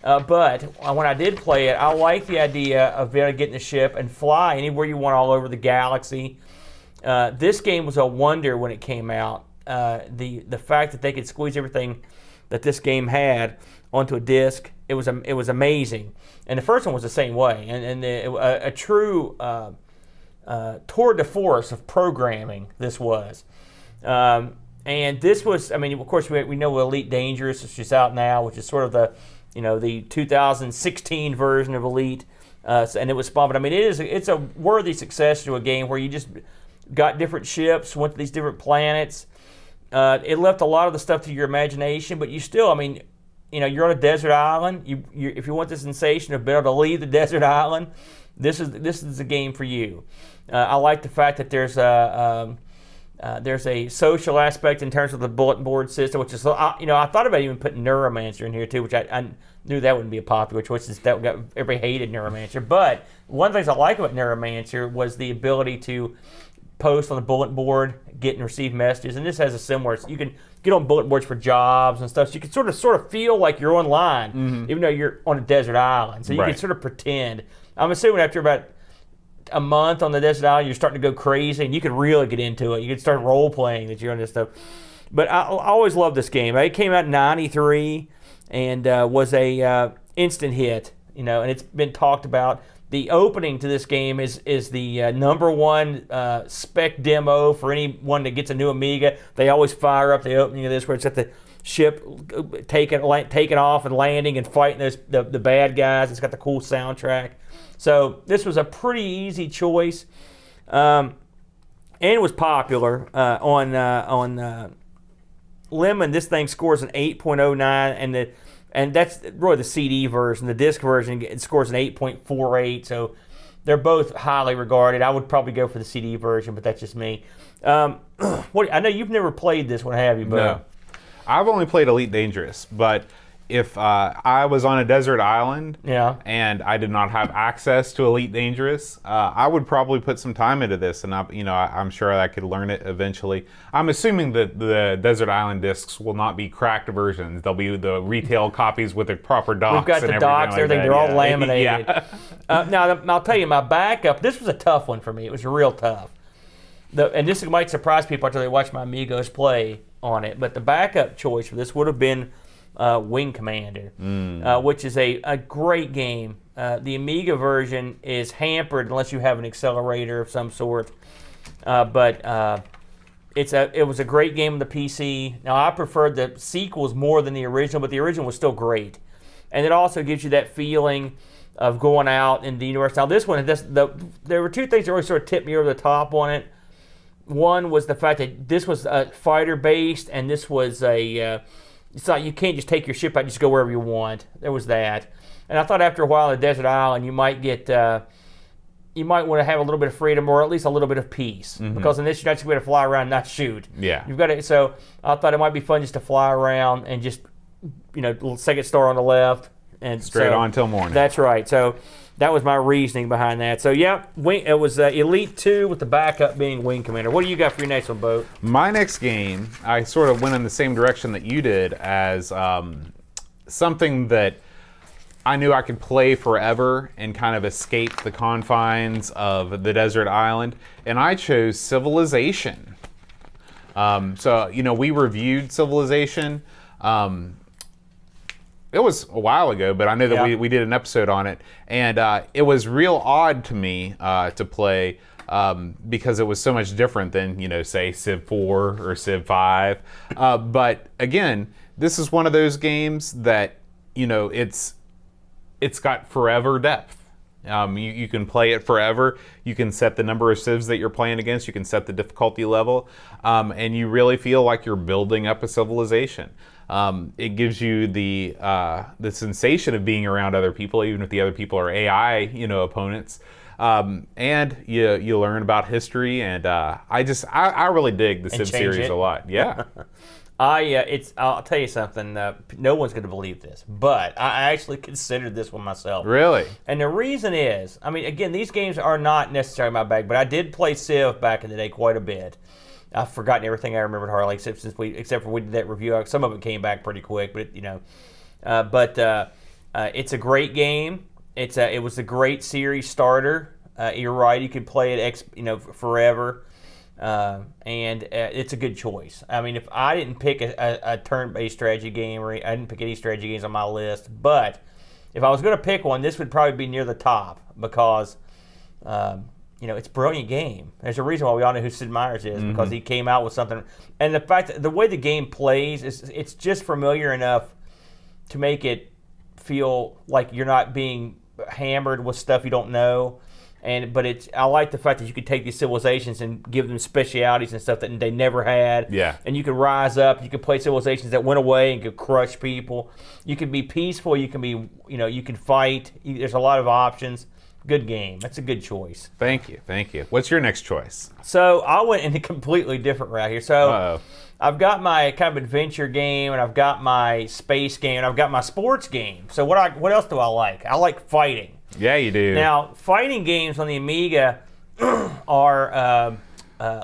But when I did play it, I like the idea of being able to get in the ship and fly anywhere you want all over the galaxy. This game was a wonder when it came out. The fact that they could squeeze everything that this game had onto a disc, it was amazing. And the first one was the same way. And a true tour de force of programming this was. And this was, I mean, of course, we know Elite Dangerous, which is out now, which is sort of the 2016 version of Elite, and it was fun. But I mean, it's a worthy successor to a game where you just got different ships, went to these different planets. It left a lot of the stuff to your imagination, but you still, I mean, you're on a desert island. If you want the sensation of being able to leave the desert island, this is the game for you. I like the fact that there's a social aspect in terms of the bulletin board system, which is, I thought about even putting Neuromancer in here too, which I knew that wouldn't be a popular choice since everybody hated Neuromancer. But one of the things I like about Neuromancer was the ability to post on the bulletin board, get and receive messages, and this has a similar. You can get on bulletin boards for jobs and stuff, so you can sort of feel like you're online, even though you're on a desert island. So you can sort of pretend. I'm assuming after about a month on the desert island, you're starting to go crazy, and you can really get into it. You can start role playing that you're on this stuff. But I always loved this game. It came out in '93 and was a instant hit. And it's been talked about. The opening to this game is the #1 spec demo for anyone that gets a new Amiga. They always fire up the opening of this, where it's at the ship taking off and landing and fighting the bad guys. It's got the cool soundtrack. So this was a pretty easy choice, and it was popular on Lemon. This thing scores an 8.09, and that's really the CD version. The disc version, it scores an 8.48. So they're both highly regarded. I would probably go for the CD version, but that's just me. I know you've never played this one, have you, Bo? No. I've only played Elite Dangerous, but if I was on a desert island and I did not have access to Elite Dangerous, I would probably put some time into this, and I'm sure I could learn it eventually. I'm assuming that the desert island discs will not be cracked versions. They'll be the retail copies with the proper docks. We've got the docks, everything. They're all laminated. Now, I'll tell you, my backup. This was a tough one for me. It was real tough. And this might surprise people after they watch my Amigos play on it. But the backup choice for this would have been Wing Commander, which is a great game. The Amiga version is hampered unless you have an accelerator of some sort. But it was a great game on the PC. Now, I preferred the sequels more than the original, but the original was still great. And it also gives you that feeling of going out in the universe. Now, this one, there were two things that really sort of tipped me over the top on it. One was the fact that this was fighter-based, and this was it's not, you can't just take your ship out and just go wherever you want. There was that. And I thought after a while on a desert island, you might want to have a little bit of freedom, or at least a little bit of peace. Because in this, you're not just going to fly around and not shoot. Yeah. You've got to. So I thought it might be fun just to fly around and just, little second star on the left. And straight on till morning. That's right. So that was my reasoning behind that. So yeah, it was Elite 2 with the backup being Wing Commander. What do you got for your next one, Bo? My next game, I sort of went in the same direction that you did, as something that I knew I could play forever and kind of escape the confines of the desert island, and I chose Civilization. So, we reviewed Civilization. It was a while ago, but I know that we did an episode on it, and it was real odd to me to play because it was so much different than, say, Civ 4 or Civ 5. But again, this is one of those games that, it's got forever depth. You can play it forever. You can set the number of civs that you're playing against. You can set the difficulty level, and you really feel like you're building up a civilization. It gives you the sensation of being around other people, even if the other people are AI, opponents. And you learn about history, and I really dig the Civ series a lot. Yeah. I'll tell you something. No one's going to believe this, but I actually considered this one myself. Really? And the reason is, again, these games are not necessarily my bag, but I did play Civ back in the day quite a bit. I've forgotten everything I remembered hardly, except for we did that review. Some of it came back pretty quick, but it's a great game. It was a great series starter. You're right. You could play it forever. And it's a good choice. If I didn't pick a turn-based strategy game, or I didn't pick any strategy games on my list, but if I was going to pick one, this would probably be near the top because, it's a brilliant game. There's a reason why we all know who Sid Meier's is, because he came out with something. And the fact that the way the game plays, it's just familiar enough to make it feel like you're not being hammered with stuff you don't know. But I like the fact that you could take these civilizations and give them specialities and stuff that they never had. Yeah. And you can rise up. You can play civilizations that went away and could crush people. You can be peaceful. You can be, you can fight. There's a lot of options. Good game. That's a good choice. Thank you. What's your next choice? So I went in a completely different route here. So I've got my kind of adventure game, and I've got my space game, and I've got my sports game. So what else do I like? I like fighting. Yeah, you do. Now, fighting games on the Amiga are,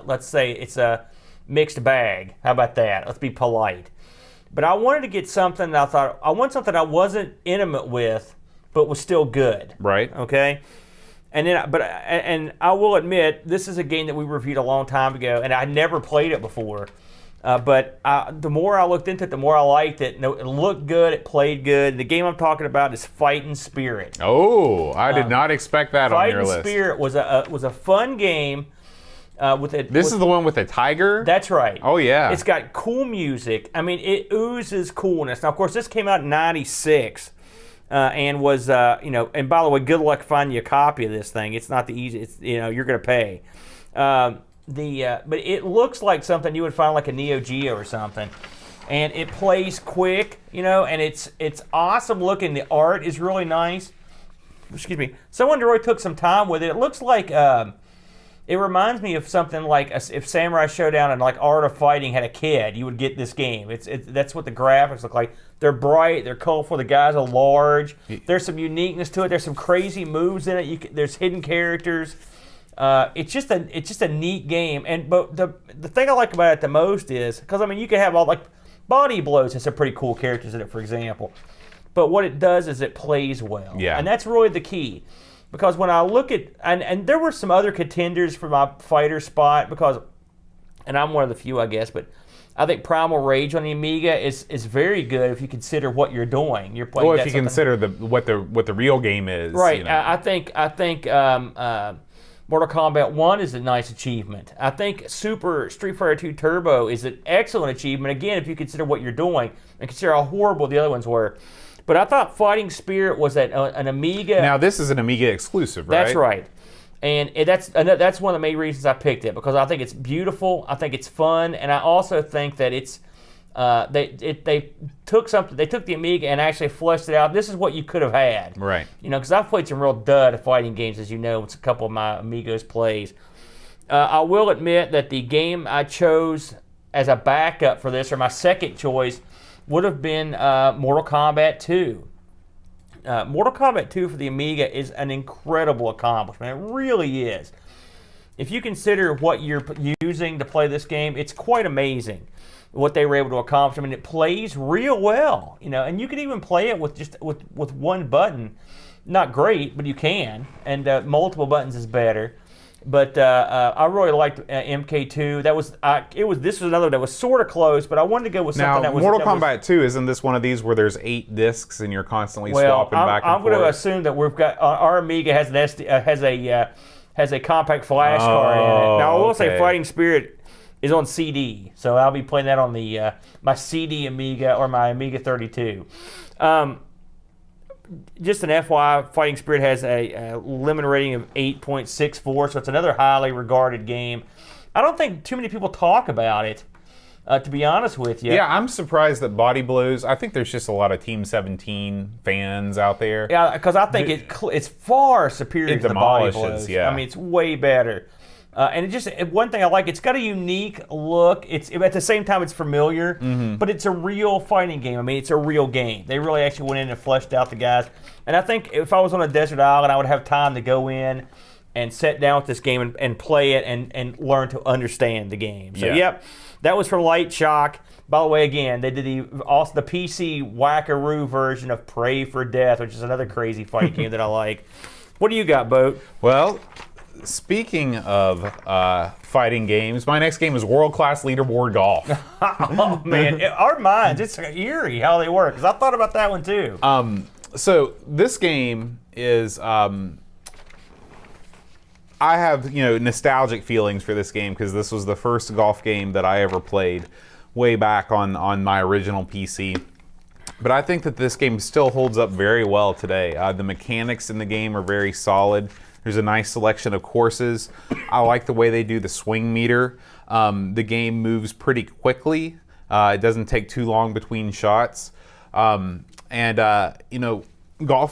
let's say, it's a mixed bag. How about that? Let's be polite. But I wanted to get something that I want something I wasn't intimate with, but was still good. Right. Okay. And I will admit, this is a game that we reviewed a long time ago, and I never played it before. But the more I looked into it, the more I liked it. It looked good. It played good. The game I'm talking about is Fighting Spirit. Oh, I did not expect that on your list. Fighting Spirit was a fun game. This is the one with the tiger? That's right. Oh, yeah. It's got cool music. It oozes coolness. Now, of course, this came out in '96. And was, and by the way, good luck finding you a copy of this thing. It's not the easy. It's, you're going to pay. But it looks like something you would find like a Neo Geo or something, and it plays quick, and it's awesome looking. The art is really nice. Excuse me. Someone really took some time with it. It looks like it reminds me of something like if Samurai Showdown and like Art of Fighting had a kid, you would get this game. That's what the graphics look like. They're bright, they're colorful. The guys are large. There's some uniqueness to it. There's some crazy moves in it. There's hidden characters. It's just a neat game. But the thing I like about it the most is because you can have all like Body Blows has some pretty cool characters in it, for example. But what it does is it plays well. Yeah. And that's really the key. Because when I look at and there were some other contenders for my fighter spot and I'm one of the few, I guess, but I think Primal Rage on the Amiga is very good if you consider what you're doing. You're playing. Well, if you consider what the real game is, right? I think Mortal Kombat 1 is a nice achievement. I think Super Street Fighter 2 Turbo is an excellent achievement. Again, if you consider what you're doing and consider how horrible the other ones were. But I thought Fighting Spirit was an Amiga. Now this is an Amiga exclusive, right? That's right. And that's one of the main reasons I picked it, because I think it's beautiful, I think it's fun, and I also think that it's they took the Amiga and actually fleshed it out. This is what you could have had, right? Because I've played some real dud fighting games, as you know. It's a couple of my Amigos plays. I will admit that the game I chose as a backup for this, or my second choice, would have been Mortal Kombat 2. Mortal Kombat 2 for the Amiga is an incredible accomplishment. It really is. if you consider what you're using to play this game, it's quite amazing what they were able to accomplish. I mean, it plays real well, and you can even play it with just with one button. Not great, but you can, and multiple buttons is better. But I really liked MK2. This was another that was sort of close, but I wanted to go with something that was. Mortal Kombat 2, isn't this one of these where there's 8 discs and you're constantly swapping back and forth? I'm going to assume that we've got our Amiga has a compact flash card in it. Now I will say Fighting Spirit is on CD, so I'll be playing that on the my CD Amiga or my Amiga 32. Just an FYI, Fighting Spirit has a limit rating of 8.64, so it's another highly regarded game. I don't think too many people talk about it, to be honest with you. Yeah, I'm surprised that Body Blows. I think there's just a lot of Team 17 fans out there. Yeah, because I think it's far superior to the Body Blows. Yeah. I mean, it's way better. And one thing I like, it's got a unique look. It's at the same time it's familiar, but it's a real fighting game. I mean, it's a real game. They really actually went in and fleshed out the guys. And I think if I was on a desert island, I would have time to go in and sit down with this game and play it and learn to understand the game. So yep, that was from Light Shock. By the way, again, they did the PC wackaroo version of Pray for Death, which is another crazy fight game that I like. What do you got, Boat? Well, speaking of fighting games, my next game is World Class Leaderboard Golf. Oh, man. Our minds, it's eerie how they work, because I thought about that one, too. So this game is... I have, nostalgic feelings for this game, because this was the first golf game that I ever played way back on my original PC. But I think that this game still holds up very well today. The mechanics in the game are very solid. There's a nice selection of courses. I like the way they do the swing meter. The game moves pretty quickly. It doesn't take too long between shots. Golf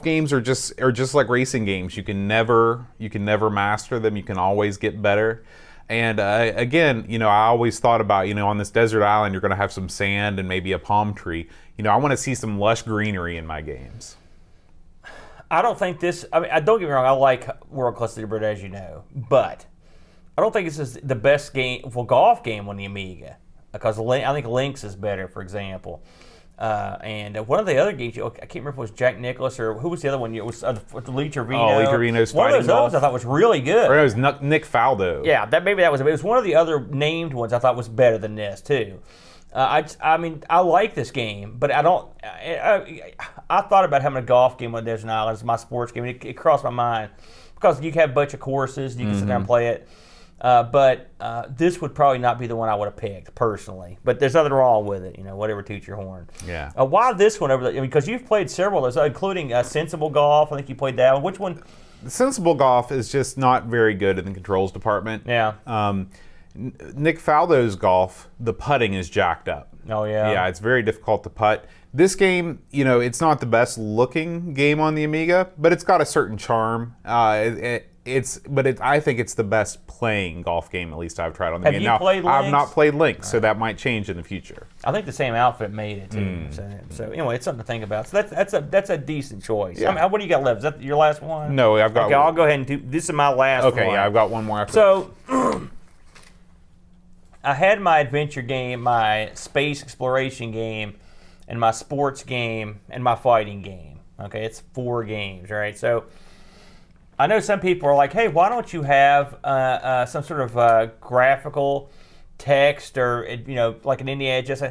games are just like racing games. You can never master them. You can always get better. And again, I always thought about, on this desert island, you're going to have some sand and maybe a palm tree. I want to see some lush greenery in my games. I don't think this. I mean, don't get me wrong. I like World Class Leaderboard, as you know, but I don't think this is the best golf game on the Amiga, because I think Lynx is better, for example. And one of the other games, I can't remember if it was Jack Nicklaus or who was the other one. It was Lee Trevino. Oh, Lee Trevino's one Fighting of those Golf. others I thought was really good. Or it was Nick Faldo. Yeah, maybe that was it. It was one of the other named ones I thought was better than this too. I mean, I like this game, but I don't. I thought about having a golf game on Desert Island as my sports game. It crossed my mind because you can have a bunch of courses, you can sit there and play it. But this would probably not be the one I would have picked personally. But there's nothing wrong with it, whatever toots your horn. Yeah. Why this one over there? Because you've played several of those, including Sensible Golf. I think you played that one. Which one? Sensible Golf is just not very good in the controls department. Yeah. Nick Faldo's golf, the putting is jacked up. Oh, yeah. Yeah, it's very difficult to putt. This game, it's not the best looking game on the Amiga, but it's got a certain charm. I think it's the best playing golf game, at least I've tried on the Amiga. Have you played Lynx? I've not played Lynx, so that might change in the future. I think the same outfit made it too. So anyway, it's something to think about. So that's a decent choice. Yeah. I mean, what do you got left? Is that your last one? No, I've got. Okay, I'll go ahead and do. This is my last one. Okay, yeah, I've got one more after. So I had my adventure game, my space exploration game, and my sports game, and my fighting game. Okay, it's 4 games, right? So I know some people are like, hey, why don't you have some sort of graphical text or, like an Indiana Jones?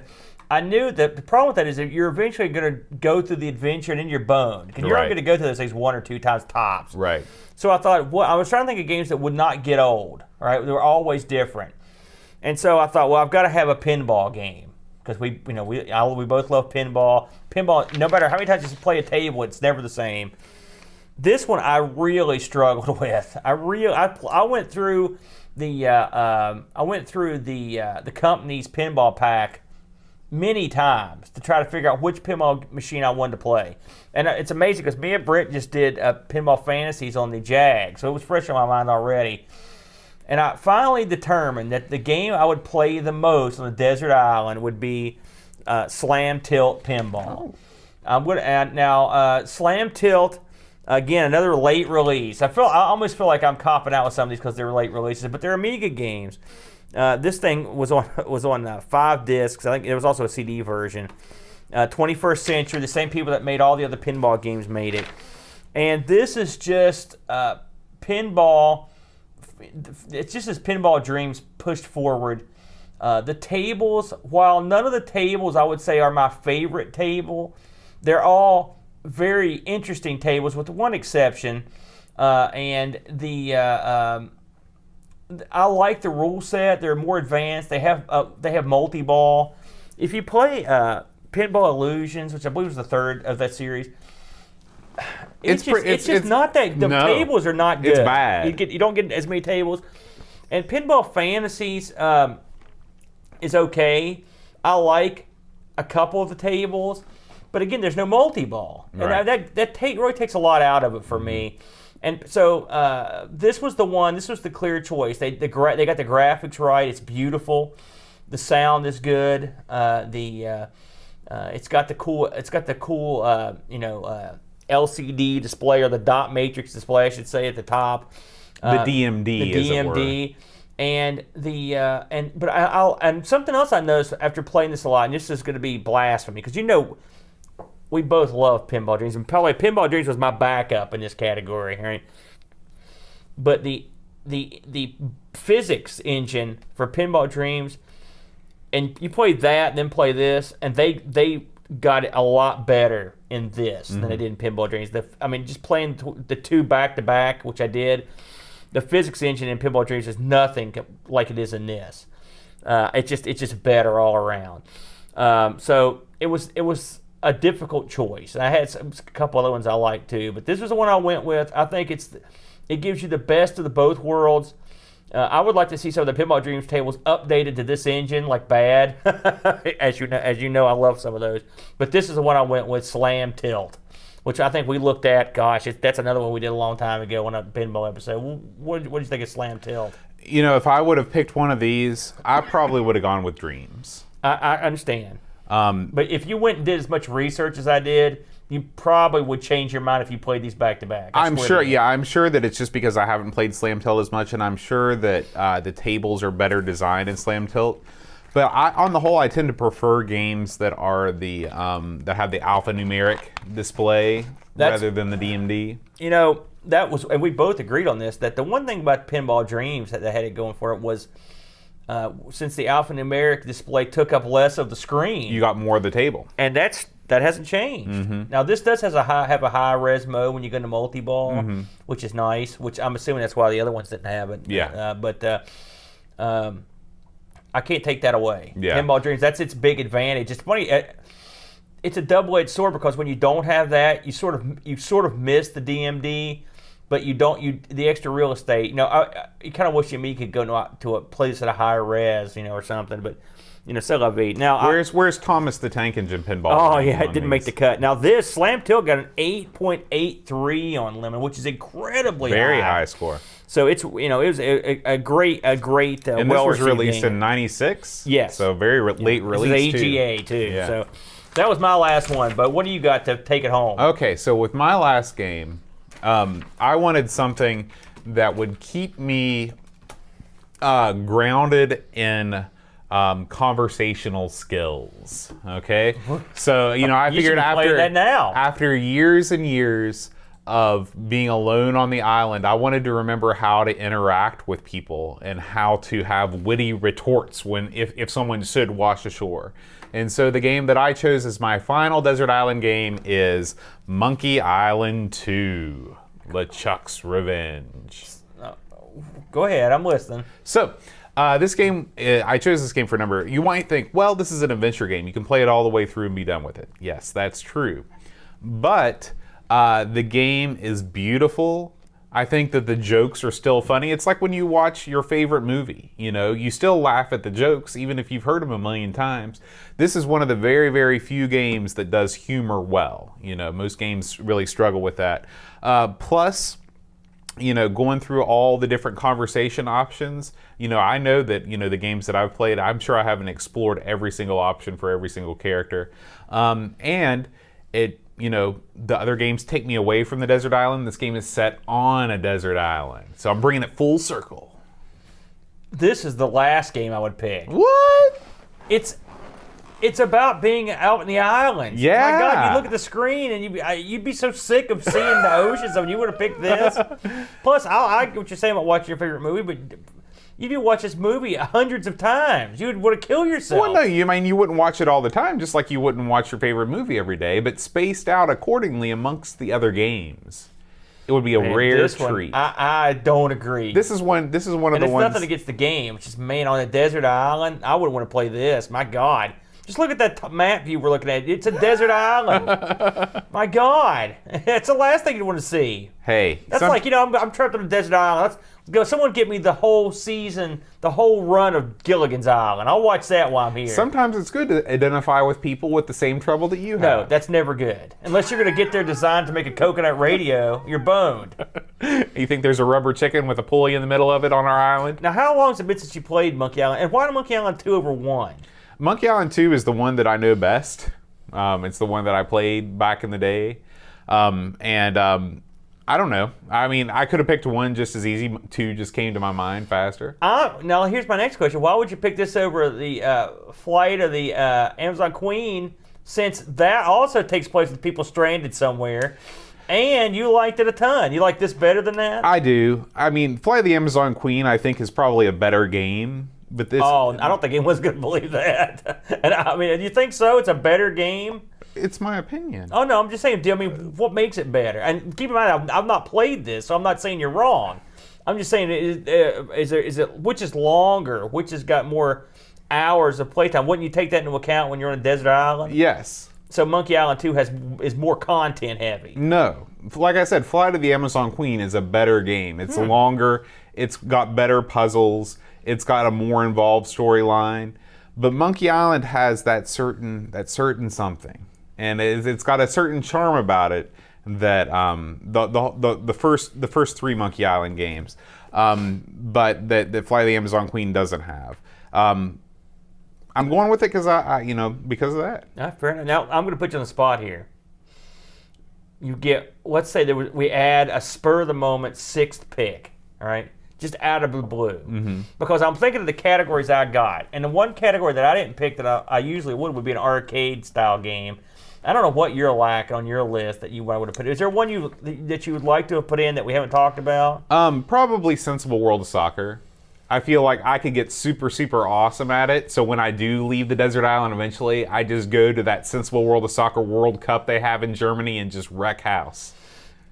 I knew that the problem with that is that you're eventually going to go through the adventure and then you're boned. Because you're only going to go through those things 1 or 2 times tops. Right. So I thought, I was trying to think of games that would not get old, right? They were always different. And so I thought, well, I've got to have a pinball game. Because we both love pinball. Pinball, no matter how many times you play a table, it's never the same. This one I really struggled with. I went through the company's pinball pack many times to try to figure out which pinball machine I wanted to play. And it's amazing because me and Brent just did Pinball Fantasies on the Jag, so it was fresh on my mind already. And I finally determined that the game I would play the most on the desert island would be Slam Tilt Pinball. I'm going to add now Slam Tilt Again, another late release. I almost feel like I'm copping out with some of these because they're late releases, but they're Amiga games. This thing was on 5 discs. I think there was also a CD version. 21st Century, the same people that made all the other pinball games made it. And this is just pinball. It's just as Pinball Dreams pushed forward. The tables, while none of the tables I would say are my favorite table, they're all very interesting tables with one exception. And I like the rule set. They're more advanced. They have multi-ball. If you play Pinball Illusions, which I believe was the third of that series, it's just not that. The tables are not good. It's bad. You don't get as many tables. And Pinball Fantasies is okay. I like a couple of the tables, but again, there's no multi-ball, and that really takes a lot out of it for me. And so this was the one. This was the clear choice. They got the graphics right. It's beautiful. The sound is good. It's got the cool. LCD display, or the dot matrix display, I should say, at the top. The DMD. The DMD. And something else I noticed after playing this a lot, and this is going to be blasphemy, because we both love Pinball Dreams, and probably Pinball Dreams was my backup in this category, right? But the physics engine for Pinball Dreams, and you play that and then play this, and they got it a lot better in this than they did in Pinball Dreams. Just playing the two back to back, which I did. The physics engine in Pinball Dreams is nothing like it is in this. It's just better all around. So it was a difficult choice. I had a couple other ones I liked too, but this was the one I went with. I think it gives you the best of the both worlds. I would like to see some of the Pinball Dreams tables updated to this engine, like bad. as you know, I love some of those. But this is the one I went with, Slam Tilt, which I think we looked at. Gosh, that's another one we did a long time ago on a pinball episode. What do you think of Slam Tilt? If I would have picked one of these, I probably would have gone with Dreams. I understand. But if you went and did as much research as I did, you probably would change your mind if you played these back to back. I'm sure that it's just because I haven't played Slam Tilt as much, and I'm sure that the tables are better designed in Slam Tilt. But on the whole, I tend to prefer games that are that have the alphanumeric display rather than the DMD. And we both agreed on this, that the one thing about Pinball Dreams that had it going for it was, since the alphanumeric display took up less of the screen, you got more of the table, and that hasn't changed. Now this does have a high res mode when you go into multi-ball, which is nice. Which I'm assuming that's why the other ones didn't have it. Yeah. I can't take that away. Yeah. Pinball Dreams, that's its big advantage. It's funny. It's a double-edged sword, because when you don't have that, you sort of miss the DMD. But the extra real estate. You kind of wish you could go to a place at a higher res, or something. But c'est la vie. Now, where's Thomas the Tank Engine pinball? Oh yeah, it didn't make the cut. Now this Slam Tilt got an 8.83 on Lemon, which is incredibly very high score. So it's it was a great and this was released in '96. Yes. So very late release. It's AGA too. Yeah. So that was my last one. But what do you got to take it home? Okay, so with my last game, I wanted something that would keep me grounded in conversational skills. Okay, so I figured after years and years of being alone on the island, I wanted to remember how to interact with people and how to have witty retorts if someone should wash ashore. And so the game that I chose as my final desert island game is Monkey Island 2, LeChuck's Revenge. Go ahead, I'm listening. So this game, I chose this game for a number. You might think, well, this is an adventure game. You can play it all the way through and be done with it. Yes, that's true. But the game is beautiful. I think that the jokes are still funny. It's like when you watch your favorite movie, you still laugh at the jokes, even if you've heard them a million times. This is one of the very, very few games that does humor well. Most games really struggle with that. Plus, going through all the different conversation options, I know that, the games that I've played, I'm sure I haven't explored every single option for every single character. And the other games take me away from the desert island. This game is set on a desert island. So I'm bringing it full circle. This is the last game I would pick. What? It's about being out in the islands. Yeah. My God, you look at the screen and you'd be so sick of seeing the oceans. I mean, you would have picked this. Plus, I get what you're saying about watching your favorite movie, but you do watch this movie hundreds of times. You would want to kill yourself. Well, no, you wouldn't watch it all the time, just like you wouldn't watch your favorite movie every day, but spaced out accordingly amongst the other games. It would be a rare treat. I don't agree. This is one of the ones. And it's nothing against the game. It's just, man, on a desert island, I wouldn't want to play this. My God. Just look at that map view we're looking at. It's a desert island. My God. It's the last thing you want to see. Hey. That's like, I'm trapped on a desert island. Let's go. Someone get me the whole season, the whole run of Gilligan's Island. I'll watch that while I'm here. Sometimes it's good to identify with people with the same trouble that you have. No, that's never good. Unless you're going to get there designed to make a coconut radio, you're boned. You think there's a rubber chicken with a pulley in the middle of it on our island? Now, how long has it been since you played Monkey Island? And why Monkey Island 2 over 1? Monkey Island 2 is the one that I know best. It's the one that I played back in the day. I don't know. I mean, I could have picked 1 just as easy. 2 just came to my mind faster. Now, here's my next question. Why would you pick this over the Flight of the Amazon Queen, since that also takes place with people stranded somewhere, and you liked it a ton? You like this better than that? I do. I mean, Flight of the Amazon Queen, I think, is probably a better game. But this, I don't think anyone's going to believe that. And I mean, do you think so? It's a better game? It's my opinion. Oh, no, I'm just saying, I mean, what makes it better? And keep in mind, I've not played this, so I'm not saying you're wrong. I'm just saying, is it which is longer? Which has got more hours of playtime? Wouldn't you take that into account when you're on a desert island? Yes. So Monkey Island 2 is more content heavy. No. Like I said, Flight of the Amazon Queen is a better game. It's longer. It's got better puzzles. It's got a more involved storyline. But Monkey Island has that certain something. And it's got a certain charm about it that the first 3 Monkey Island games, but that Flight of the Amazon Queen doesn't have. I'm going with it because because of that. Fair enough. Now I'm going to put you on the spot here. You get, let's say we add a spur of the moment 6th pick. All right, just out of the blue, because I'm thinking of the categories I got, and the one category that I didn't pick that I usually would be an arcade style game. I don't know what you're lacking on your list that you would have put in. Is there one that you would like to have put in that we haven't talked about? Probably Sensible World of Soccer. I feel like I could get super, super awesome at it. So when I do leave the desert island eventually, I just go to that Sensible World of Soccer World Cup they have in Germany and just wreck house.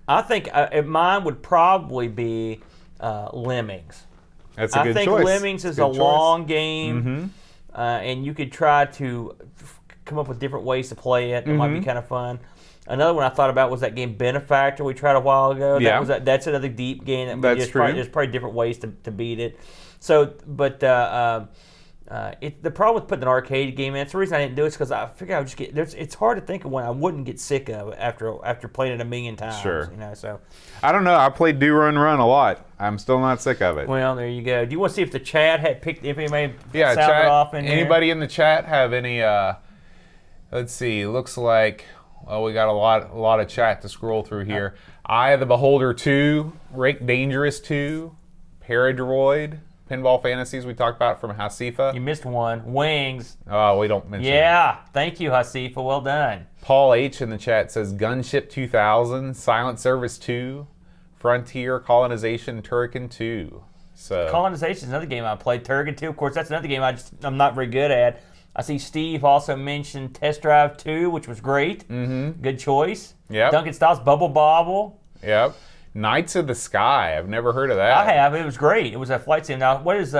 I think mine would probably be Lemmings. That's a good choice. I think Lemmings is a long game, and you could try to come up with different ways to play it. It might be kind of fun. Another one I thought about was that game Benefactor we tried a while ago. Yeah. That's another deep game. That's true. There's probably different ways to beat it. So, but the problem with putting an arcade game in, it's the reason I didn't do it is because I figured I would just get. It's hard to think of one I wouldn't get sick of after playing it a million times. Sure. So I don't know. I played Do Run Run a lot. I'm still not sick of it. Well, there you go. Do you want to see if the chat had picked? If anybody sounded chat, off in anybody here? In the chat have any? Let's see. Looks like. Well, we got a lot of chat to scroll through here. Eye of the Beholder 2, Rake Dangerous 2, Paradroid, Pinball Fantasies we talked about from Hasifa. You missed one. Wings. Oh, we don't mention Yeah. Thank you, Hasifa. Well done. Paul H. in the chat says Gunship 2000, Silent Service 2, Frontier, Colonization, Turrican 2. So Colonization is another game I played. Turrican 2, of course, that's another game I'm not very good at. I see Steve also mentioned Test Drive 2, which was great. Good choice. Yep. Duncan Styles, Bubble Bobble. Yep. Knights of the Sky. I've never heard of that. I have. It was great. It was a flight sim. Now, what does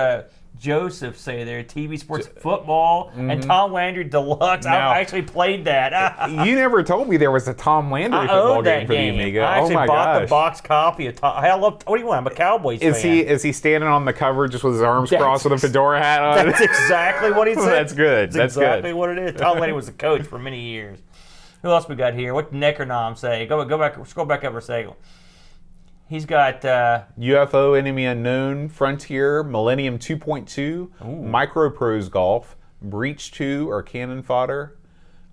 Joseph say there? TV Sports Football and Tom Landry Deluxe. Now, I actually played that. You never told me there was a Tom Landry football game for the Amiga. I actually bought the gosh. box copy of Tom. I love. What do you want? I'm a Cowboys fan. Is he standing on the cover just with his arms crossed with a fedora hat on? That's exactly what he said. That's good. That's good. exactly what it is. Tom Landry was the coach for many years. Who else we got here? What did Necronom say? Go back. Scroll back up for a second. He's got UFO Enemy Unknown, Frontier, Millennium 2.2, Microprose Golf, Breach 2 or Cannon Fodder,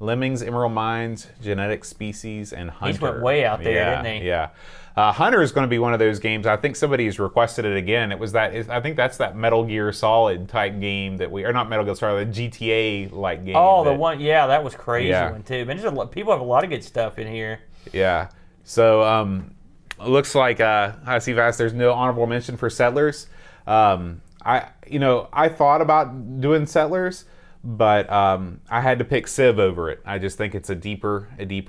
Lemmings, Emerald Mines, Genetic Species, and Hunter. He went way out there, didn't he? Yeah. Hunter is going to be one of those games. I think somebody has requested it again. I think that's that Metal Gear Solid type game or not Metal Gear Solid, GTA like game. Oh, the one, yeah, that was crazy Yeah. one too. Man, people have a lot of good stuff in here. Yeah. So it looks like I see fast. There's no honorable mention for Settlers. I thought about doing Settlers, but I had to pick Civ over it. I just think it's a deeper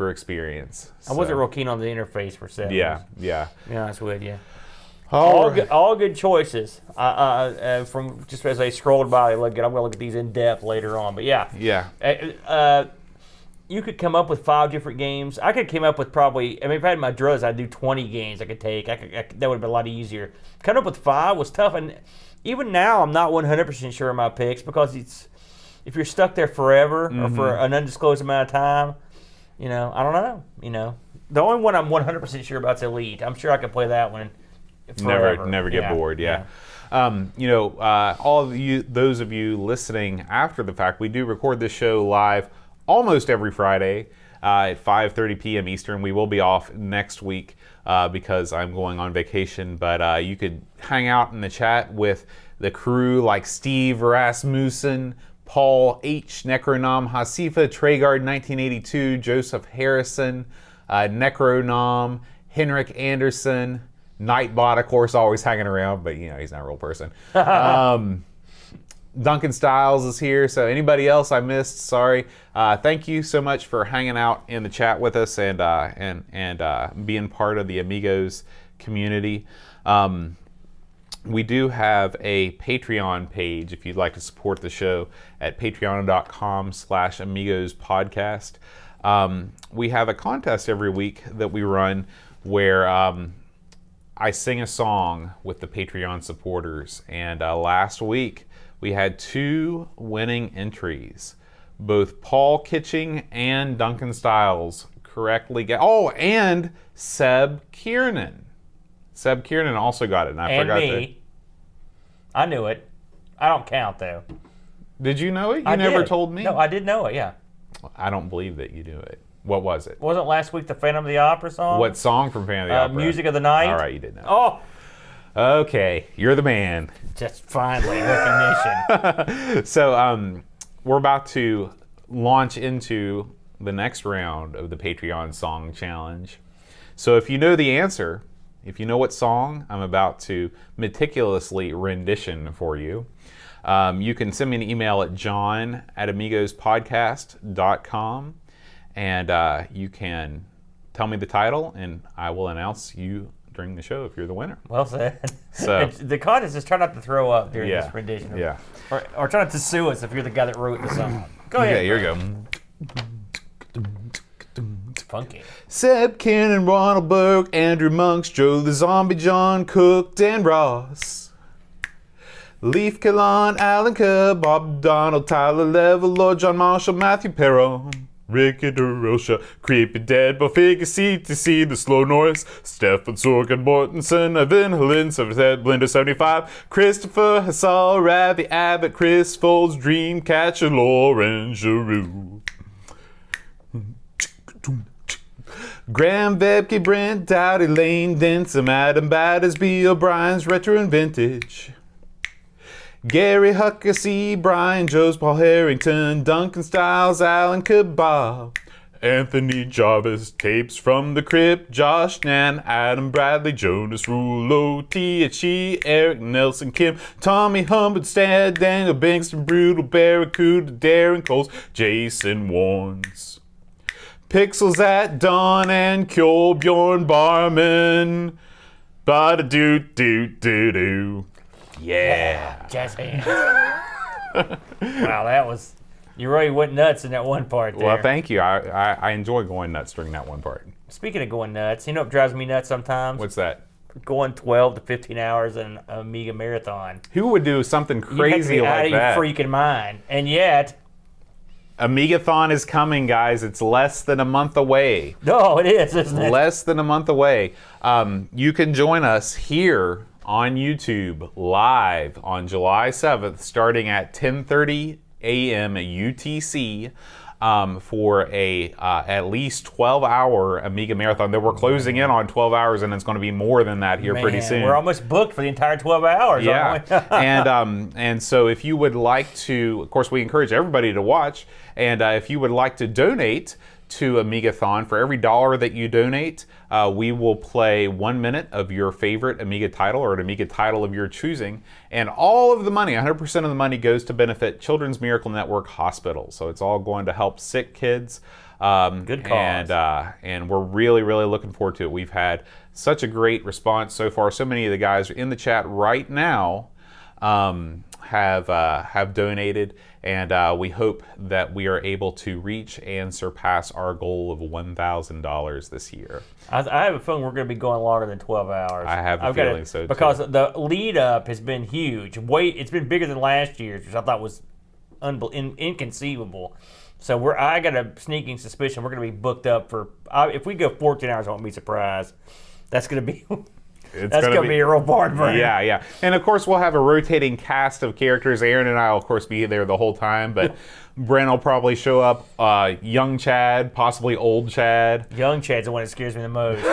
experience. I wasn't real keen on the interface for Settlers. Yeah. To be honest with you. Right. All good choices. From just as I scrolled by, I'm going to look at these in depth later on. But yeah. You could come up with 5 different games. I could come up with probably, if I had my druthers, I'd do 20 games I could take. That would have been a lot easier. Coming up with 5 was tough, and even now I'm not 100% sure of my picks because if you're stuck there forever or for an undisclosed amount of time, I don't know. The only one I'm 100% sure about is Elite. I'm sure I could play that one forever. Never get bored. Yeah. All of you, those of you listening after the fact, we do record this show live almost every Friday at 5:30 p.m. Eastern. We will be off next week because I'm going on vacation, but you could hang out in the chat with the crew like Steve Rasmussen, Paul H. Necronom, Hasifa, Tragard 1982, Joseph Harrison, Necronom, Henrik Anderson, Nightbot, of course, always hanging around, but he's not a real person. Duncan Styles is here, so anybody else I missed, sorry. Thank you so much for hanging out in the chat with us and being part of the Amigos community. We do have a Patreon page if you'd like to support the show at patreon.com/Amigos podcast. We have a contest every week that we run where I sing a song with the Patreon supporters, and last week we had 2 winning entries. Both Paul Kitching and Duncan Styles correctly and Seb Kiernan. Seb Kiernan also got it, and I forgot me. I knew it. I don't count, though. Did you know it? You never told me? No, I did know it, yeah. I don't believe that you knew it. What was it? Wasn't last week the Phantom of the Opera song? What song from Phantom of the Opera? Music of the Night. All right, you did know. Oh! Okay, you're the man. Just finally, recognition. So we're about to launch into the next round of the Patreon Song Challenge. So if you know the answer, if you know what song I'm about to meticulously rendition for you, you can send me an email at john@amigospodcast.com, and you can tell me the title, and I will announce you during the show if you're the winner. Well said. So the contest is try not to throw up during this rendition. Yeah. Or try not to sue us if you're the guy that wrote the song. Go ahead. Yeah, here we go. Funky. Seb Kiernan, Ronald Burke, Andrew Monks, Joe the Zombie, John Cook, Dan Ross, Leaf Kalon, Alan Kerr, Bob Donald, Tyler Level, Lord John Marshall, Matthew Perron, Ricky DeRocha, Creepy Dead, Bofiga, CTC, The Slow Norris, Stefan Sorkin, Mortensen, Evan Helin, Blender 75, Christopher Hassall, Ravi Abbott, Chris Folds, Dreamcatcher, Lauren Giroux, Graham Vebke, Brent Dowdy, Lane Denson, Adam Battersby, O'Brien's Retro and Vintage, Gary Huckasey, Brian Joes, Paul Harrington, Duncan Styles, Alan Kebab, Anthony Jarvis, Tapes from the Crypt, Josh Nan, Adam Bradley, Jonas Rulo, T.H.E., Eric Nelson, Kim, Tommy Humbert, Stan, Daniel Bankston, Brutal, Barracuda, Darren Coles, Jason Warnes, Pixels at Dawn, and Kjol Bjorn Barman, Ba-da-doo-doo-doo-doo. Yeah. Jazz hands. Wow, that was... You really went nuts in that one part there. Well, thank you. I enjoy going nuts during that one part. Speaking of going nuts, you know what drives me nuts sometimes? What's that? Going 12 to 15 hours in an Amiga marathon. Who would do something crazy you like that? Out of your freaking mind. And yet... Amigathon is coming, guys. It's less than a month away. No, it is, isn't it? Less than a month away. You can join us here on YouTube live on July 7th, starting at 10:30 a.m. UTC. for a at least 12-hour Amiga marathon. That we're closing in on 12 hours, and it's going to be more than that here pretty soon. We're almost booked for the entire 12 hours. Yeah, and so if you would like to, of course, we encourage everybody to watch, and if you would like to donate to Amigathon, for every $1 that you donate, we will play 1 minute of your favorite Amiga title or an Amiga title of your choosing, and all of the money, 100% of the money, goes to benefit Children's Miracle Network Hospital. So it's all going to help sick kids. Good cause. And we're really, really looking forward to it. We've had such a great response so far. So many of the guys in the chat right now have donated, and we hope that we are able to reach and surpass our goal of $1,000 this year. I have a feeling we're going to be going longer than 12 hours. I have a feeling so too. Because the lead up has been huge. It's been bigger than last year's, which I thought was inconceivable. So I got a sneaking suspicion we're going to be booked up for. If we go 14 hours, I won't be surprised. That's going to be. That's going to be a real barn burner. Yeah. And of course, we'll have a rotating cast of characters. Aaron and I will, of course, be there the whole time, but Brent will probably show up. Young Chad, possibly old Chad. Young Chad's the one that scares me the most.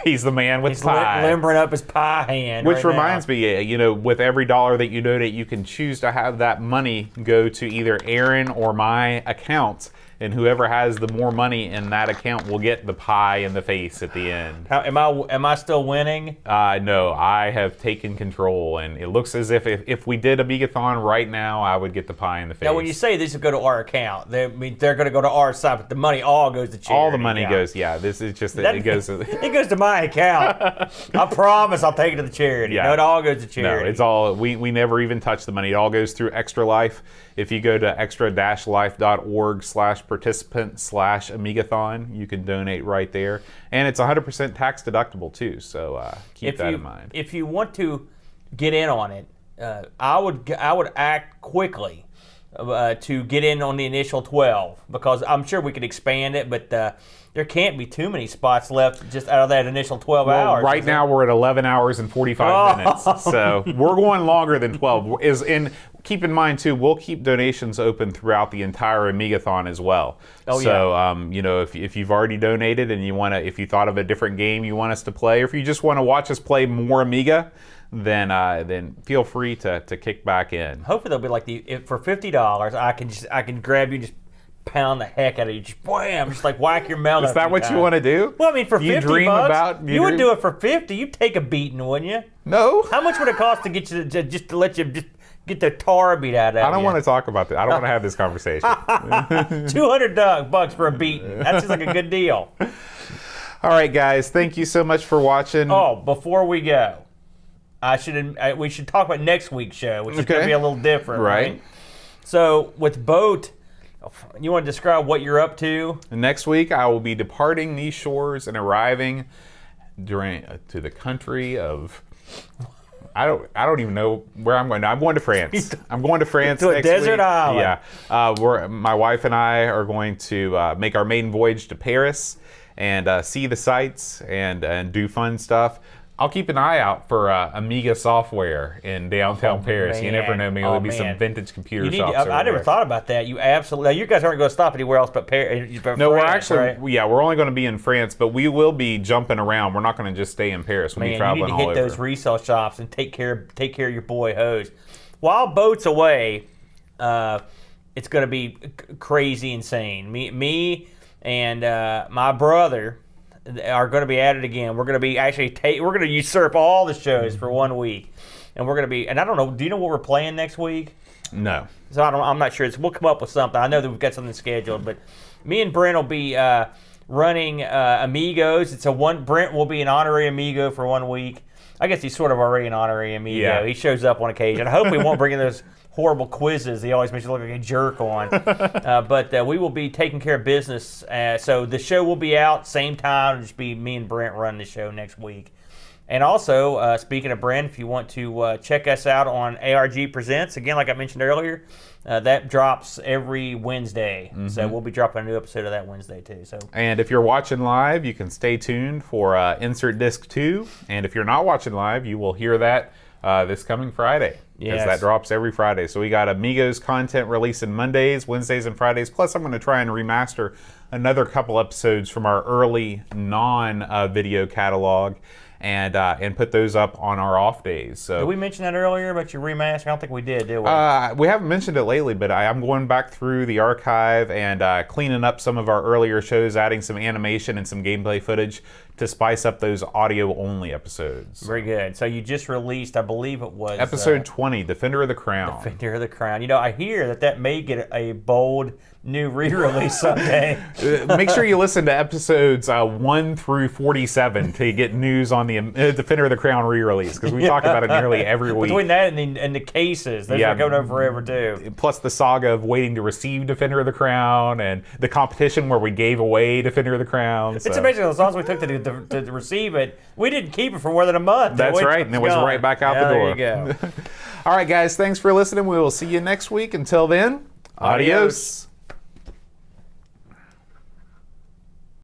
He's the man with pie. Limbering up his pie hand. Which reminds me, with every $1 that you donate, you can choose to have that money go to either Aaron or my account. And whoever has the more money in that account will get the pie in the face at the end. Am I still winning? No, I have taken control, and it looks as if we did Amigathon right now, I would get the pie in the face. Now, when you say this will go to our account, they're going to go to our side, but the money all goes to charity. All the money goes, this is just, it goes to... It goes to my account. I promise I'll take it to the charity. Yeah. No, it all goes to charity. No, it's all, we never even touch the money. It all goes through Extra Life. If you go to extra-life.org/participant/Amigathon, you can donate right there. And it's 100% tax deductible too, so keep that in mind. If you want to get in on it, I would act quickly to get in on the initial 12, because I'm sure we could expand it, but there can't be too many spots left just out of that initial 12 hours. Right now we're at 11 hours and 45 minutes, so we're going longer than 12. Keep in mind too, we'll keep donations open throughout the entire Amigathon as well. If you've already donated and if you thought of a different game you want us to play, or if you just want to watch us play more Amiga, then feel free to kick back in. Hopefully they'll be like for $50, I can grab you and just pound the heck out of you, just wham, just like whack your mouth. Is that what you want to do? Well, I mean, for $50, you would do it for $50. You'd take a beating, wouldn't you? No. How much would it cost to get you to let you get the tar beat out of you? I don't want to talk about that. I don't want to have this conversation. $200 for a beating. That seems like a good deal. All right, guys. Thank you so much for watching. Oh, before we go, we should talk about next week's show, which is going to be a little different, right? So with Boat, you want to describe what you're up to? Next week, I will be departing these shores and arriving to the country of. I don't even know where I'm going. I'm going to France. I'm going to France to a desert island. Yeah, my wife and I are going to make our maiden voyage to Paris and see the sights and do fun stuff. I'll keep an eye out for Amiga software in downtown Paris. Man. You never know, maybe there'll be some vintage computer shops. I never thought about that. You guys aren't going to stop anywhere else but Paris. No, we're actually, we're only going to be in France, but we will be jumping around. We're not going to just stay in Paris. We'll be traveling all over. You need to hit those resale shops and take care of your boy Hose. While Boat's away, it's going to be crazy insane. Me and my brother are going to be at it again. We're going to be we're going to usurp all the shows for 1 week, and we're going to be. And I don't know. Do you know what we're playing next week? No. So I'm not sure. We'll come up with something. I know that we've got something scheduled, but me and Brent will be running Amigos. Brent will be an honorary Amigo for 1 week. I guess he's sort of already an honorary Amigo. Yeah. He shows up on occasion. I hope we won't bring in those horrible quizzes he always makes you look like a jerk on. But we will be taking care of business. So the show will be out same time. It'll just be me and Brent running the show next week. And also, speaking of Brent, if you want to check us out on ARG Presents, again, like I mentioned earlier, that drops every Wednesday. Mm-hmm. So we'll be dropping a new episode of that Wednesday too. And if you're watching live, you can stay tuned for Insert Disc 2. And if you're not watching live, you will hear that this coming Friday. because Yes. that drops every Friday. So we got Amigos content releasing Mondays, Wednesdays, and Fridays. Plus, I'm going to try and remaster another couple episodes from our early non-video catalog and put those up on our off days. So Did we mention that earlier about your remaster? I don't think we did we? we haven't mentioned it lately, but I'm going back through the archive and cleaning up some of our earlier shows, adding some animation and some gameplay footage to spice up those audio-only episodes. Very good. So you just released, I believe it was... Episode 20, Defender of the Crown. Defender of the Crown. You know, I hear that may get a bold new re-release someday. Make sure you listen to episodes 1 through 47 to get news on the Defender of the Crown re-release, because we talk about it nearly every week. Between that and the cases, those are going on forever too. Plus the saga of waiting to receive Defender of the Crown and the competition where we gave away Defender of the Crown. It's amazing, as long as we took to receive it, we didn't keep it for more than a month. That's right, and it was right back out the door. There you go. All right, guys, thanks for listening. We will see you next week. Until then, adios.